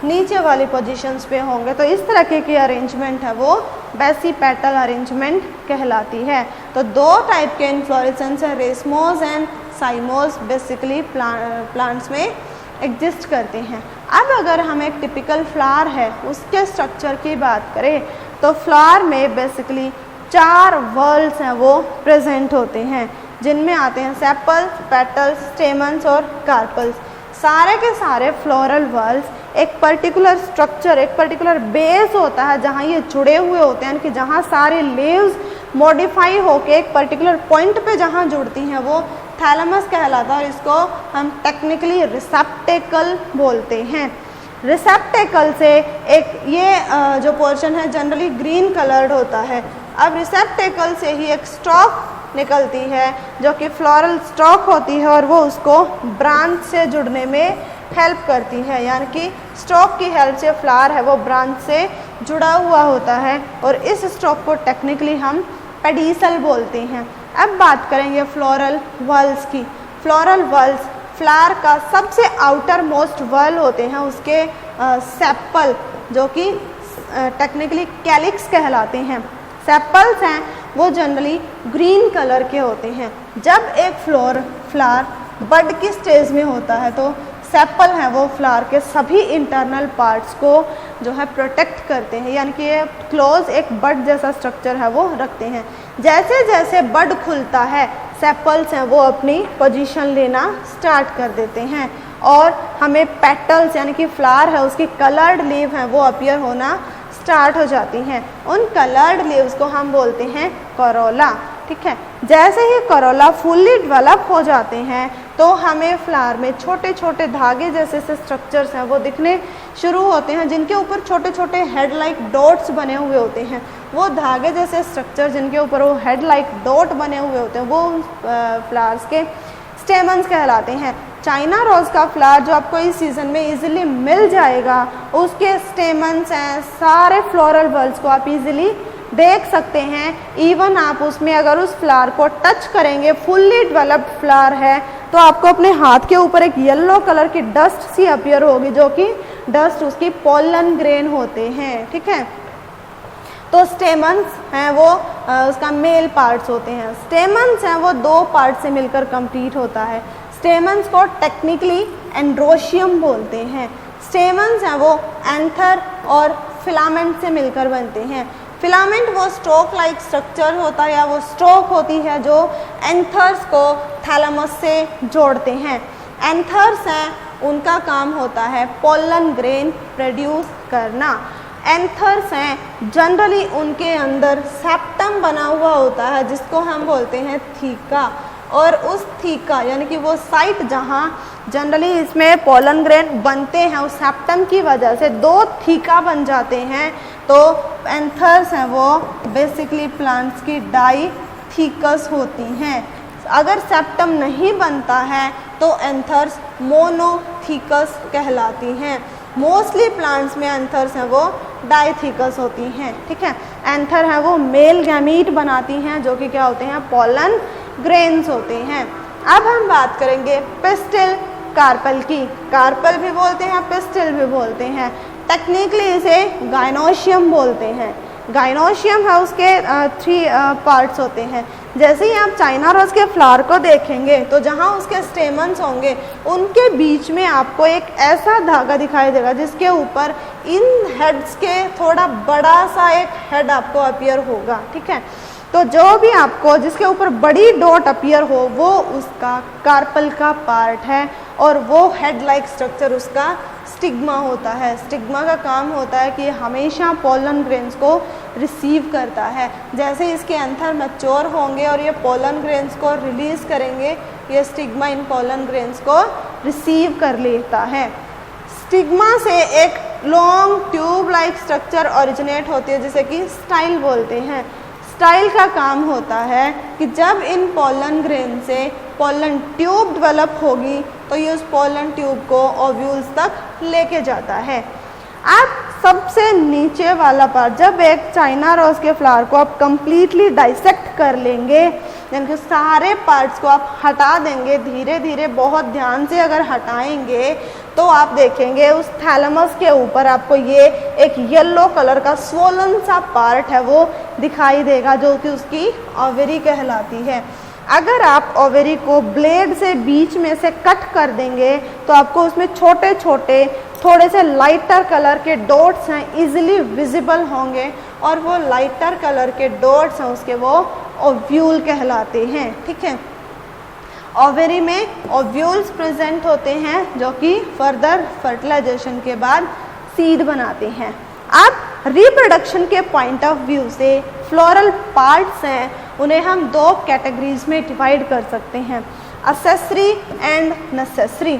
नीचे वाली पोजीशंस पे होंगे। तो इस तरह की अरेंजमेंट है वो बेसी पेटल अरेंजमेंट कहलाती है। तो दो टाइप के इन्फ्लोरेसेंस है, रेसमोस एंड साइमोस, बेसिकली प्लांट्स में एग्जिस्ट करते हैं। अब अगर हम एक टिपिकल फ्लावर है उसके स्ट्रक्चर की बात करें तो फ्लावर में बेसिकली 4 वर्ल्स हैं वो प्रेजेंट होते हैं, जिनमें आते हैं सेपल्स, पेटल्स, स्टेमन्स और कार्पल्स। सारे के सारे फ्लोरल वर्ल्स एक पर्टिकुलर स्ट्रक्चर, एक पर्टिकुलर बेस होता है जहाँ ये जुड़े हुए होते हैं, कि जहाँ सारे लीव्स मॉडिफाई होके एक पर्टिकुलर पॉइंट पे जहाँ जुड़ती हैं वो थैलेमस कहलाता है और इसको हम टेक्निकली रिसेप्टेकल बोलते हैं। रिसेप्टेकल से एक ये जो पोर्शन है जनरली ग्रीन कलर्ड होता है। अब रिसेप्टेकल से ही एक स्टॉक निकलती है जो कि फ्लोरल स्टॉक होती है और वो उसको ब्रांच से जुड़ने में हेल्प करती है, यानी कि स्टॉक की हेल्प से फ्लावर है वो ब्रांच से जुड़ा हुआ होता है और इस स्टॉक को टेक्निकली हम पेडिसल बोलते हैं। अब बात करेंगे फ्लोरल वर्ल्स की। फ्लोरल वर्ल्स फ्लावर का सबसे आउटर मोस्ट वर्ल होते हैं उसके सेपल, जो कि टेक्निकली कैलिक्स कहलाते हैं। सेपल्स हैं वो जनरली ग्रीन कलर के होते हैं। जब एक फ्लावर बड की स्टेज में होता है तो सेपल हैं वो फ्लावर के सभी इंटरनल पार्ट्स को जो है प्रोटेक्ट करते हैं, यानी कि ये क्लोज एक बड जैसा स्ट्रक्चर है वो रखते हैं। जैसे जैसे बड खुलता है सेपल्स हैं वो अपनी पोजीशन लेना स्टार्ट कर देते हैं और हमें पेटल्स यानी कि फ्लावर है उसकी कलर्ड लीव हैं वो अपीयर होना स्टार्ट हो जाती हैं। उन कलर्ड लीव्स को हम बोलते हैं करोला, ठीक है। जैसे ही करोला फुल्ली डेवलप हो जाते हैं तो हमें फ्लावर में छोटे छोटे धागे जैसे से स्ट्रक्चर्स हैं वो दिखने शुरू होते हैं, जिनके ऊपर छोटे छोटे हेड लाइक डॉट्स बने हुए होते हैं। वो धागे जैसे स्ट्रक्चर जिनके ऊपर वो हेड लाइक डॉट बने हुए होते हैं वो फ्लावर्स के स्टेमन्स कहलाते हैं। चाइना रोज का फ्लावर जो आपको इस सीज़न में इजीली मिल जाएगा, उसके स्टेमन्स हैं, सारे फ्लोरल बल्ब्स को आप इजीली देख सकते हैं। इवन आप उसमें अगर उस फ्लावर को टच करेंगे, फुल्ली डेवलप्ड फ्लावर है, तो आपको अपने हाथ के ऊपर एक येलो कलर की डस्ट सी अपीयर होगी, जो कि डस्ट उसकी पोलन ग्रेन होते हैं, ठीक है। तो स्टेमन्स हैं वो उसका मेल पार्ट्स होते हैं। स्टेमन्स हैं वो 2 पार्ट से मिलकर कंप्लीट होता है। स्टेमन्स को टेक्निकली एंड्रोशियम बोलते हैं। स्टेमन्स हैं वो एंथर और फिलामेंट से मिलकर बनते हैं। फिलामेंट वो स्टॉक लाइक स्ट्रक्चर होता है या वो स्टॉक होती है जो एंथर्स को थैलेमस से जोड़ते हैं। एंथर्स हैं उनका काम होता है पोलन ग्रेन प्रोड्यूस करना। एंथर्स हैं जनरली उनके अंदर सेप्टम बना हुआ होता है जिसको हम बोलते हैं थीका, और उस थीका यानी कि वो साइट जहाँ जनरली इसमें पोलन ग्रेन बनते हैं उस सेप्टम की वजह से 2 थीका बन जाते हैं। तो एंथर्स हैं वो बेसिकली प्लांट्स की डाइथीकस होती हैं। अगर सेप्टम नहीं बनता है तो एंथर्स मोनोथीकस कहलाती हैं। मोस्टली प्लांट्स में एंथर्स हैं वो डाइथीकस होती हैं, ठीक है। एंथर हैं वो मेल गैमीट बनाती हैं जो कि क्या होते हैं, पोलन ग्रेन्स होते हैं। अब हम बात करेंगे पिस्टिल कार्पल की। कार्पल भी बोलते हैं, पिस्टिल भी बोलते हैं। टेक्निकली इसे गाइनोशियम बोलते हैं। गाइनोशियम है उसके 3 पार्ट्स होते हैं। जैसे ही आप चाइना रोज के फ्लावर को देखेंगे तो जहाँ उसके स्टेमन्स होंगे उनके बीच में आपको एक ऐसा धागा दिखाई देगा जिसके ऊपर इन हेड्स के थोड़ा बड़ा सा एक हेड आपको अपीयर होगा, ठीक है। तो जो भी आपको जिसके ऊपर बड़ी डॉट अपीयर हो वो उसका कार्पल का पार्ट है और वो हेड लाइक स्ट्रक्चर उसका स्टिग्मा होता है। स्टिग्मा का काम होता है कि हमेशा पोलन ग्रेन्स को रिसीव करता है। जैसे इसके एंथर मैच्योर होंगे और ये पोलन ग्रेन्स को रिलीज करेंगे, ये स्टिग्मा इन पोलन ग्रेन्स को रिसीव कर लेता है। स्टिग्मा से एक long tube like structure originate होती है जिसे कि स्टाइल बोलते हैं। स्टाइल का काम होता है कि जब इन पोलन ग्रेन से पोलन ट्यूब डेवलप होगी तो ये उस पोलन ट्यूब को ओव्यूल्स तक लेके जाता है। आप सबसे नीचे वाला पार्ट, जब एक चाइना रोज के फ्लावर को आप कंप्लीटली डाइसेक्ट कर लेंगे, यानी कि सारे पार्ट्स को आप हटा देंगे, धीरे धीरे बहुत ध्यान से अगर हटाएंगे तो आप देखेंगे उस थैलेमस के ऊपर आपको ये एक येलो कलर का स्वोलन सा पार्ट है वो दिखाई देगा जो कि उसकी ओवेरी कहलाती है। अगर आप ओवेरी को ब्लेड से बीच में से कट कर देंगे तो आपको उसमें छोटे छोटे थोड़े से लाइटर कलर के डॉट्स हैं इजीली विजिबल होंगे और वो लाइटर कलर के डॉट्स हैं उसके वो ओव्यूल कहलाते हैं, ठीक है। ओवेरी में ओव्यूल्स प्रेजेंट होते हैं जो कि फर्दर फर्टिलाइजेशन के बाद सीड बनाते हैं। अब रिप्रोडक्शन के पॉइंट ऑफ व्यू से फ्लोरल पार्ट्स हैं उन्हें हम दो कैटेगरीज में डिवाइड कर सकते हैं, accessory and necessary.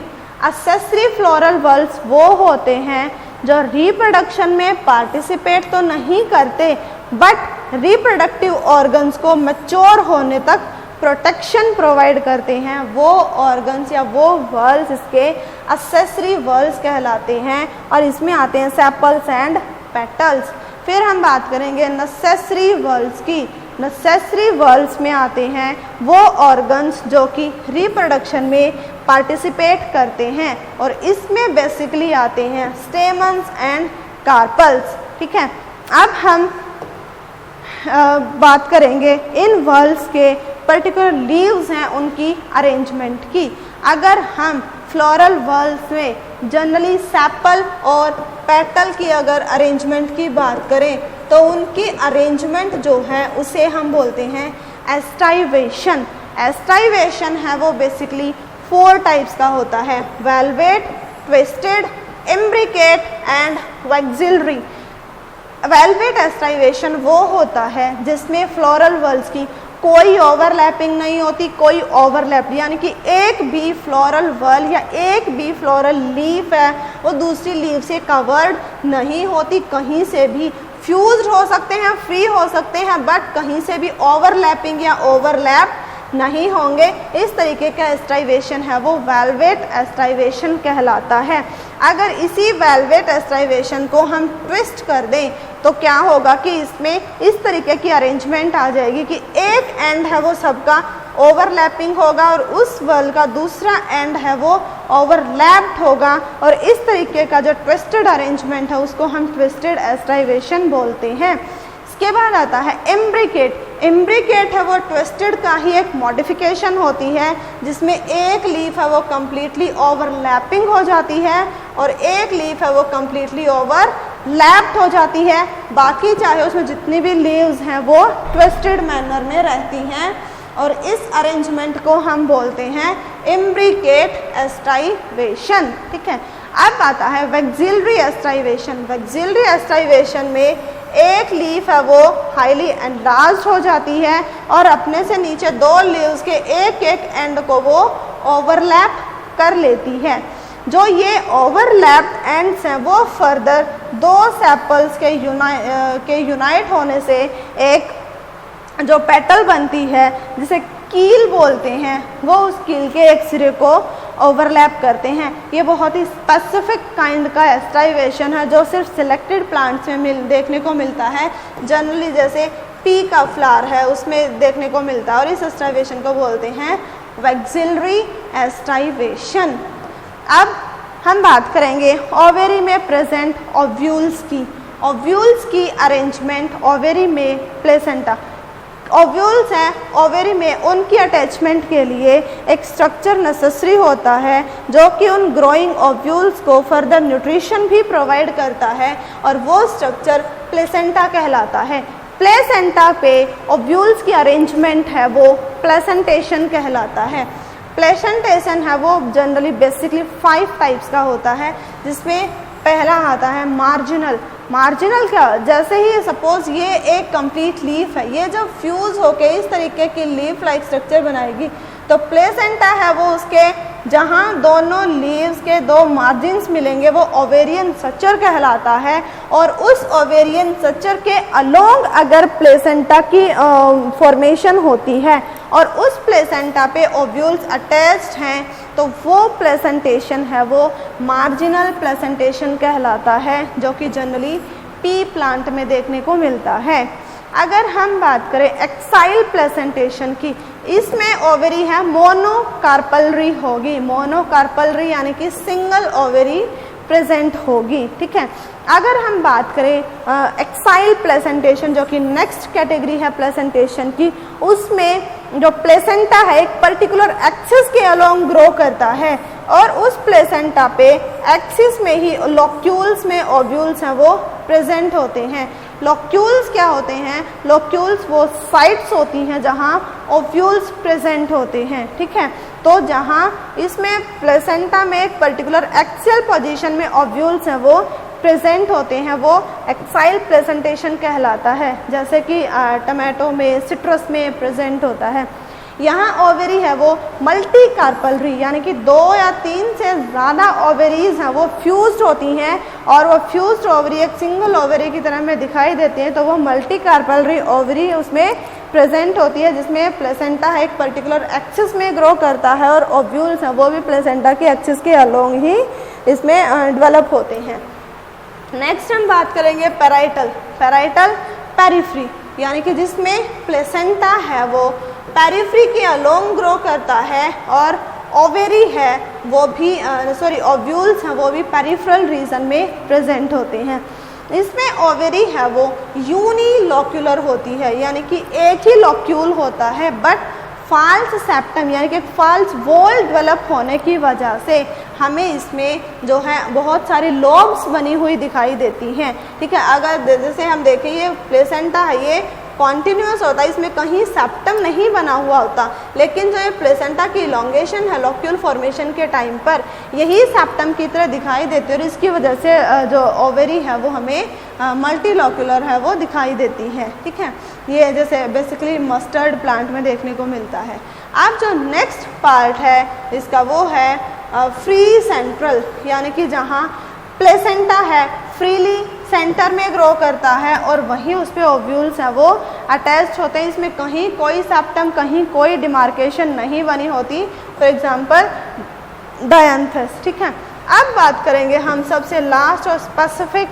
Accessory floral bulbs वो होते हैं जो रिप्रोडक्शन में पार्टिसिपेट तो नहीं करते बट रिप्रोडक्टिव ऑर्गन्स को मैच्योर होने तक प्रोटेक्शन प्रोवाइड करते हैं। वो ऑर्गन्स या वो वर्ल्स इसके एक्सेसरी वर्ल्स कहलाते हैं और इसमें आते हैं सेपल्स एंड पेटल्स। फिर हम बात करेंगे नेसेसरी वर्ल्स की। नेसेसरी वर्ल्स में आते हैं वो ऑर्गन्स जो कि रिप्रोडक्शन में पार्टिसिपेट करते हैं और इसमें बेसिकली आते हैं स्टेमन्स एंड कार्पल्स, ठीक है। अब हम बात करेंगे इन वर्ल्स के पर्टिकुलर लीव्स हैं उनकी अरेंजमेंट की। अगर हम फ्लोरल वर्ल्स में जनरली सेपल और पेटल की अगर अरेंजमेंट की बात करें तो उनकी अरेंजमेंट जो है उसे हम बोलते हैं एस्टाइवेशन। एस्टाइवेशन है वो बेसिकली 4 टाइप्स का होता है, valvate, twisted, imbricate and vexillary. Valvate aestivation वो होता है जिसमें फ्लोरल वर्ल्स की कोई ओवरलैपिंग नहीं होती, कोई ओवरलैप यानी कि एक भी फ्लोरल वर्ल या एक भी फ्लोरल लीफ है वो दूसरी लीफ से कवर्ड नहीं होती, कहीं से भी फ्यूज्ड हो सकते हैं, फ्री हो सकते हैं बट कहीं से भी ओवरलैपिंग या ओवरलैप नहीं होंगे। इस तरीके का एस्टाइवेशन है वो वेलवेट एस्टाइवेशन कहलाता है। अगर इसी वेलवेट एस्टाइवेशन को हम ट्विस्ट कर दें तो क्या होगा कि इसमें इस तरीके की अरेंजमेंट आ जाएगी कि एक एंड है वो सबका ओवरलैपिंग होगा और उस वर्ल का दूसरा एंड है वो ओवरलैप्ड होगा और इस तरीके का जो ट्विस्टेड अरेंजमेंट है उसको हम ट्विस्टेड एस्टाइवेशन बोलते हैं। इसके बाद आता है इम्ब्रिकेट। इम्ब्रिकेट है वो ट्विस्टेड का ही एक मॉडिफिकेशन होती है जिसमें एक लीफ है वो कम्प्लीटली ओवरलैपिंग हो जाती है और एक लीफ है वो कम्प्लीटली ओवरलैप्ड हो जाती है, बाकी चाहे उसमें जितनी भी लीव्स हैं वो ट्विस्टेड मैनर में रहती हैं और इस अरेंजमेंट को हम बोलते हैं इम्ब्रिकेट एस्टाइवेशन, ठीक है। अब आता है वैक्सिलरी एस्टाइवेशन। वैक्सिलरी एस्टाइवेशन में एक लीफ है वो हाईली एनलार्ज्ड हो जाती है और अपने से नीचे 2 लीव्स के एक एक एंड को वो ओवरलैप कर लेती है। जो ये ओवरलैप्ड एंड्स हैं वो फर्दर 2 सेपल्स के यूनाइट होने से एक जो पेटल बनती है जिसे कील बोलते हैं वो उस कील के एक सिरे को ओवरलैप करते हैं। ये बहुत ही स्पेसिफिक काइंड का एस्टाइवेशन है जो सिर्फ सिलेक्टेड प्लांट्स में देखने को मिलता है। जनरली जैसे पी का फ्लावर है उसमें देखने को मिलता है और इस एस्टाइवेशन को बोलते हैं वैक्सिलरी एस्टाइवेशन। अब हम बात करेंगे ओवेरी में प्रेजेंट ओव्यूल्स की। ओव्यूल्स की अरेंजमेंट ओवेरी में प्लेसेंटा। ओव्यूल्स हैं, ओवेरी में उनकी अटैचमेंट के लिए एक स्ट्रक्चर नेसेसरी होता है जो कि उन ग्रोइंग ओव्यूल्स को फर्दर न्यूट्रिशन भी प्रोवाइड करता है और वो स्ट्रक्चर प्लेसेंटा कहलाता है। प्लेसेंटा पे ओव्यूल्स की अरेंजमेंट है वो प्लेसेंटेशन कहलाता है। प्लेसेंटेशन है वो जनरली बेसिकली 5 टाइप्स का होता है, जिसमें पहला आता है मार्जिनल। मार्जिनल क्या, जैसे ही सपोज ये एक कंप्लीट लीफ है, ये जब फ्यूज होके इस तरीके की लीफ लाइक स्ट्रक्चर बनाएगी तो प्लेसेंटा है वो उसके जहाँ दोनों लीव्स के 2 मार्जिन्स मिलेंगे वो ओवेरियन स्ट्रक्चर कहलाता है। और उस ओवेरियन स्ट्रक्चर के अलोंग अगर प्लेसेंटा की फॉर्मेशन होती है और उस प्लेसेंटा पे ओव्यूल्स अटैच्ड हैं तो वो प्लेसेंटेशन है वो मार्जिनल प्लेसेंटेशन कहलाता है, जो कि जनरली पी प्लांट में देखने को मिलता है। अगर हम बात करें एक्साइल प्लेसेंटेशन की, इसमें ओवेरी है मोनोकार्पलरी होगी। मोनोकार्पलरी यानी कि सिंगल ओवेरी प्रेजेंट होगी, ठीक है। अगर हम बात करें एक्साइल प्लेसेंटेशन जो कि नेक्स्ट कैटेगरी है प्लेसेंटेशन की, उसमें जो प्लेसेंटा है एक पर्टिकुलर एक्सिस के अलोंग ग्रो करता है और उस प्लेसेंटा पे एक्सिस में ही लोक्यूल्स में ओव्यूल्स हैं वो प्रेजेंट होते हैं। लोक्यूल्स क्या होते हैं? लोक्यूल्स वो साइट्स होती हैं जहाँ ओव्यूल्स प्रेजेंट होते हैं, ठीक है। तो जहाँ इसमें प्लेसेंटा में एक पर्टिकुलर एक्सियल पोजीशन में ओव्यूल्स हैं वो प्रेजेंट होते हैं, वो एक्साइल प्रेजेंटेशन कहलाता है, जैसे कि टमाटो में, सिट्रस में प्रेजेंट होता है। यहाँ ओवेरी है वो मल्टी कार्पलरी यानी कि 2 या 3 से ज़्यादा ओवेरीज हैं वो फ्यूज्ड होती हैं और वो फ्यूज्ड ओवरी एक सिंगल ओवरी की तरह में दिखाई देती हैं, तो वो मल्टी कार्पलरी ओवरी उसमें प्रेजेंट होती है, जिसमें प्लेसेंटा एक पर्टिकुलर एक्सिस में ग्रो करता है और ओव्यूल्स हैं वो भी प्लेसेंटा के एक्सिस के अलोंग ही इसमें डेवलप होते हैं। नेक्स्ट हम बात करेंगे पैराइटल। पैराइटल पेरिफ्री यानी कि जिसमें प्लेसेंटा है वो पेरिफ्री के अलोंग ग्रो करता है और ओवेरी है वो भी ओव्यूल्स हैं वो भी पेरिफेरल रीजन में प्रेजेंट होते हैं। इसमें ओवेरी है वो यूनिलोक्यूलर होती है यानी कि एक ही लोक्यूल होता है, बट फाल्स सेप्टम यानी कि फाल्स वॉल डेवलप होने की वजह से हमें इसमें जो है बहुत सारी लोब्स बनी हुई दिखाई देती हैं, ठीक है। अगर जैसे हम देखें ये प्लेसेंटा है ये कॉन्टिन्यूस होता है, इसमें कहीं सेप्टम नहीं बना हुआ होता, लेकिन जो ये प्लेसेंटा की इलोंगेशन है लोक्यूल फॉर्मेशन के टाइम पर यही सेप्टम की तरह दिखाई देती है और इसकी वजह से जो ओवेरी है वो हमें मल्टीलोक्यूलर है वो दिखाई देती है, ठीक है। ये जैसे बेसिकली मस्टर्ड प्लांट में देखने को मिलता है। अब जो नेक्स्ट पार्ट है इसका वो है फ्री सेंट्रल यानी कि जहाँ प्लेसेंटा है फ्रीली सेंटर में ग्रो करता है और वहीं उस पर ओव्यूल्स हैं वो अटैच्ड होते हैं। इसमें कहीं कोई सेप्टम कहीं कोई डिमार्केशन नहीं बनी होती, फॉर एग्जांपल डायंथस, ठीक है। अब बात करेंगे हम सबसे लास्ट और स्पेसिफिक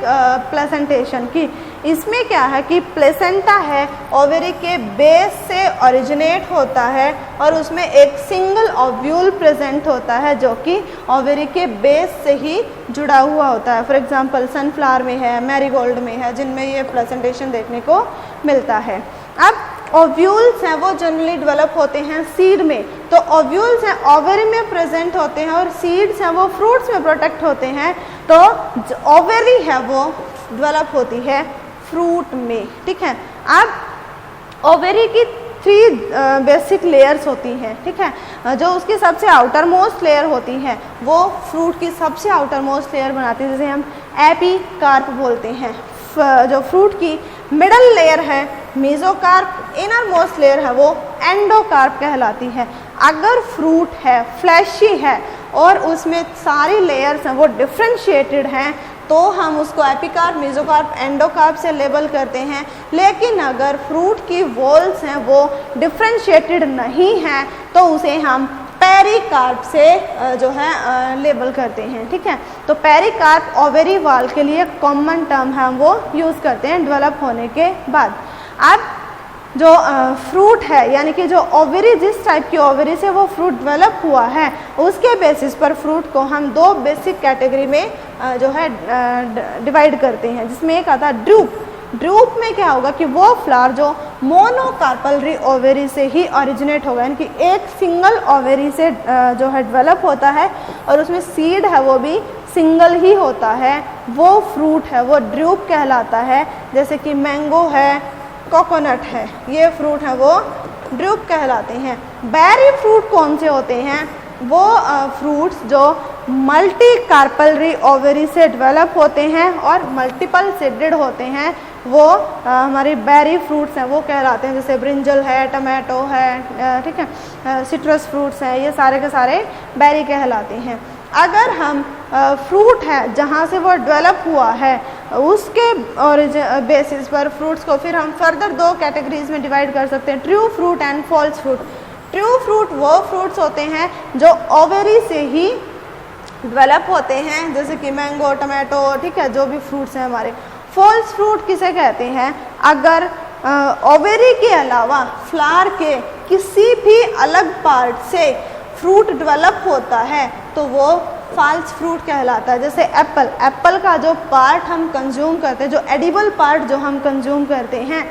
प्लेसेंटेशन की। इसमें क्या है कि प्लेसेंटा है ओवेरी के बेस से ओरिजिनेट होता है और उसमें एक सिंगल ओव्यूल प्रेजेंट होता है जो कि ओवेरी के बेस से ही जुड़ा हुआ होता है। फॉर एग्जांपल सनफ्लावर में है, मैरीगोल्ड में है, जिनमें ये प्लेसेंटेशन देखने को मिलता है। अब ओव्यूल्स हैं वो जनरली डेवलप होते हैं सीड में, तो ओव्यूल्स हैं ओवेरी में प्रेजेंट होते हैं और सीड्स हैं वो फ्रूट्स में प्रोटेक्ट होते हैं, तो ओवेरी है वो डेवलप होती है फ्रूट में, ठीक है। अब ओवेरी की 3 बेसिक लेयर्स होती हैं, ठीक है। जो उसकी सबसे आउटर मोस्ट लेयर होती है वो फ्रूट की सबसे आउटर मोस्ट लेयर बनाती है, जिसे हम एपिकार्प बोलते हैं। जो फ्रूट की मिडल लेयर है मेसोकार्प, इनर मोस्ट लेयर है वो एंडोकार्प कहलाती है। अगर फ्रूट है फ्लैशी है और उसमें सारी लेयर्स हैं वो डिफ्रेंशिएटेड हैं तो हम उसको एपिकार्प, मेसोकार्प, एंडोकार्प से लेबल करते हैं। लेकिन अगर फ्रूट की वॉल्स हैं वो डिफ्रेंशिएटेड नहीं हैं तो उसे हम पेरिकार्प से जो है लेबल करते हैं, ठीक है। तो पेरिकार्प ओवेरी वॉल के लिए कॉमन टर्म है, हम वो यूज़ करते हैं डेवलप होने के बाद। अब जो फ्रूट है यानी कि जो ओवेरी, जिस टाइप की ओवेरी से वो फ्रूट डेवलप हुआ है उसके बेसिस पर फ्रूट को हम 2 बेसिक कैटेगरी में जो है डिवाइड करते हैं, जिसमें एक आता है ड्रूप। ड्रूप में क्या होगा कि वो फ्लावर जो मोनोकार्पलरी ओवेरी से ही ओरिजिनेट होगा, यानी कि एक सिंगल ओवेरी से जो है डेवलप होता है और उसमें सीड है वो भी सिंगल ही होता है, वो फ्रूट है वो ड्रूप कहलाता है। जैसे कि मैंगो है, कोकोनट है, ये फ्रूट है वो ड्रूप कहलाते हैं। बेरी फ्रूट कौन से होते हैं? वो फ्रूट्स जो मल्टी कार्पलरी ओवेरी से डेवलप होते हैं और मल्टीपल सीडेड होते हैं, वो हमारी बेरी फ्रूट्स हैं वो कहलाते हैं। जैसे ब्रिंजल है, टमाटो है, ठीक है, सिट्रस फ्रूट्स हैं, ये सारे के सारे बेरी कहलाते हैं। अगर हम फ्रूट है जहाँ से वो डेवलप हुआ है उसके और बेसिस पर फ्रूट्स को फिर हम फर्दर दो कैटेगरीज में डिवाइड कर सकते हैं, true fruit and false fruit. True fruit वो फ्रूट्स होते हैं जो ओवेरी से ही डेवलप होते हैं, जैसे कि मैंगो, टमाटो, ठीक है, जो भी फ्रूट्स हैं हमारे। फॉल्स फ्रूट किसे कहते हैं? अगर ओवेरी के अलावा फ्लावर के किसी भी अलग पार्ट से फ्रूट डेवलप होता है तो वो फॉल्स फ्रूट कहलाता है। जैसे एप्पल, एप्पल का जो पार्ट हम कंज्यूम करते हैं, जो एडिबल पार्ट जो हम कंज्यूम करते हैं,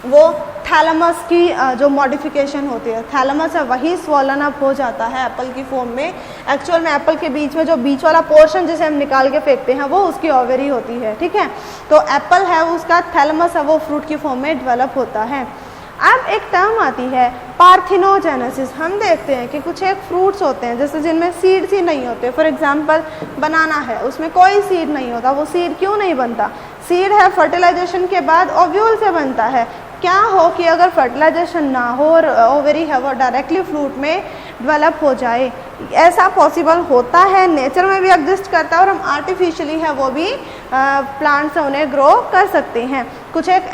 वो थैलेमस की जो मॉडिफिकेशन होती है, थैलेमस है वही स्वॉलन अप हो जाता है एप्पल की फॉर्म में। एक्चुअल में एप्पल के बीच में जो बीच वाला पोर्शन जिसे हम निकाल के फेंकते हैं वो उसकी ओवेरी होती है, ठीक है। तो एप्पल है उसका थैलेमस है वो फ्रूट की फॉर्म में डेवलप होता है। अब एक टर्म आती है पार्थिनोजेनेसिस। हम देखते हैं कि कुछ एक फ्रूट्स होते हैं जैसे जिनमें सीड्स ही नहीं होते। फॉर एग्जांपल बनाना है, उसमें कोई सीड नहीं होता। वो सीड क्यों नहीं बनता? सीड है फर्टिलाइजेशन के बाद ओव्यूल से बनता है। क्या हो कि अगर फर्टिलाइजेशन ना हो और ओवेरी है वो डायरेक्टली फ्रूट में डेवलप हो जाए, ऐसा पॉसिबल होता है, नेचर में भी एग्जिस्ट करता है और हम आर्टिफिशियली है वो भी प्लांट से उन्हें ग्रो कर सकते हैं कुछ एक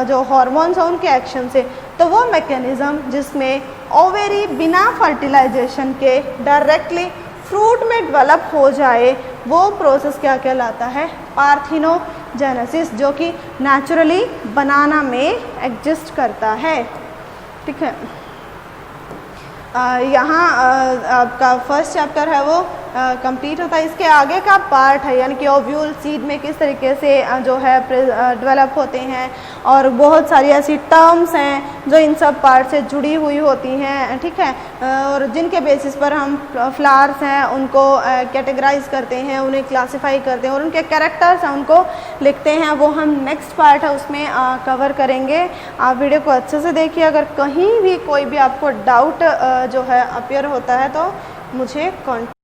जो हार्मोन्स हैं उनके एक्शन से। तो वो मैकेनिज़्म जिसमें ओवेरी बिना फर्टिलाइजेशन के डायरेक्टली फ्रूट में डेवलप हो जाए, वो प्रोसेस क्या कहलाता है? पार्थिनोजेनेसिस, जो कि नेचुरली बनाना में एग्जिस्ट करता है, ठीक है। यहाँ आपका फर्स्ट चैप्टर है वो कंप्लीट होता है। इसके आगे का पार्ट है यानी कि ओव्यूल सीड में किस तरीके से जो है डेवलप होते हैं, और बहुत सारी ऐसी टर्म्स हैं जो इन सब पार्ट से जुड़ी हुई होती हैं, ठीक है, और जिनके बेसिस पर हम फ्लावर्स हैं उनको कैटेगराइज करते हैं, उन्हें क्लासिफाई करते हैं और उनके कैरेक्टर्स हैं उनको लिखते हैं। वो हम नेक्स्ट पार्ट है उसमें कवर करेंगे। आप वीडियो को अच्छे से देखिए। अगर कहीं भी कोई भी आपको डाउट जो है अपीयर होता है तो मुझे कॉन्टेक्ट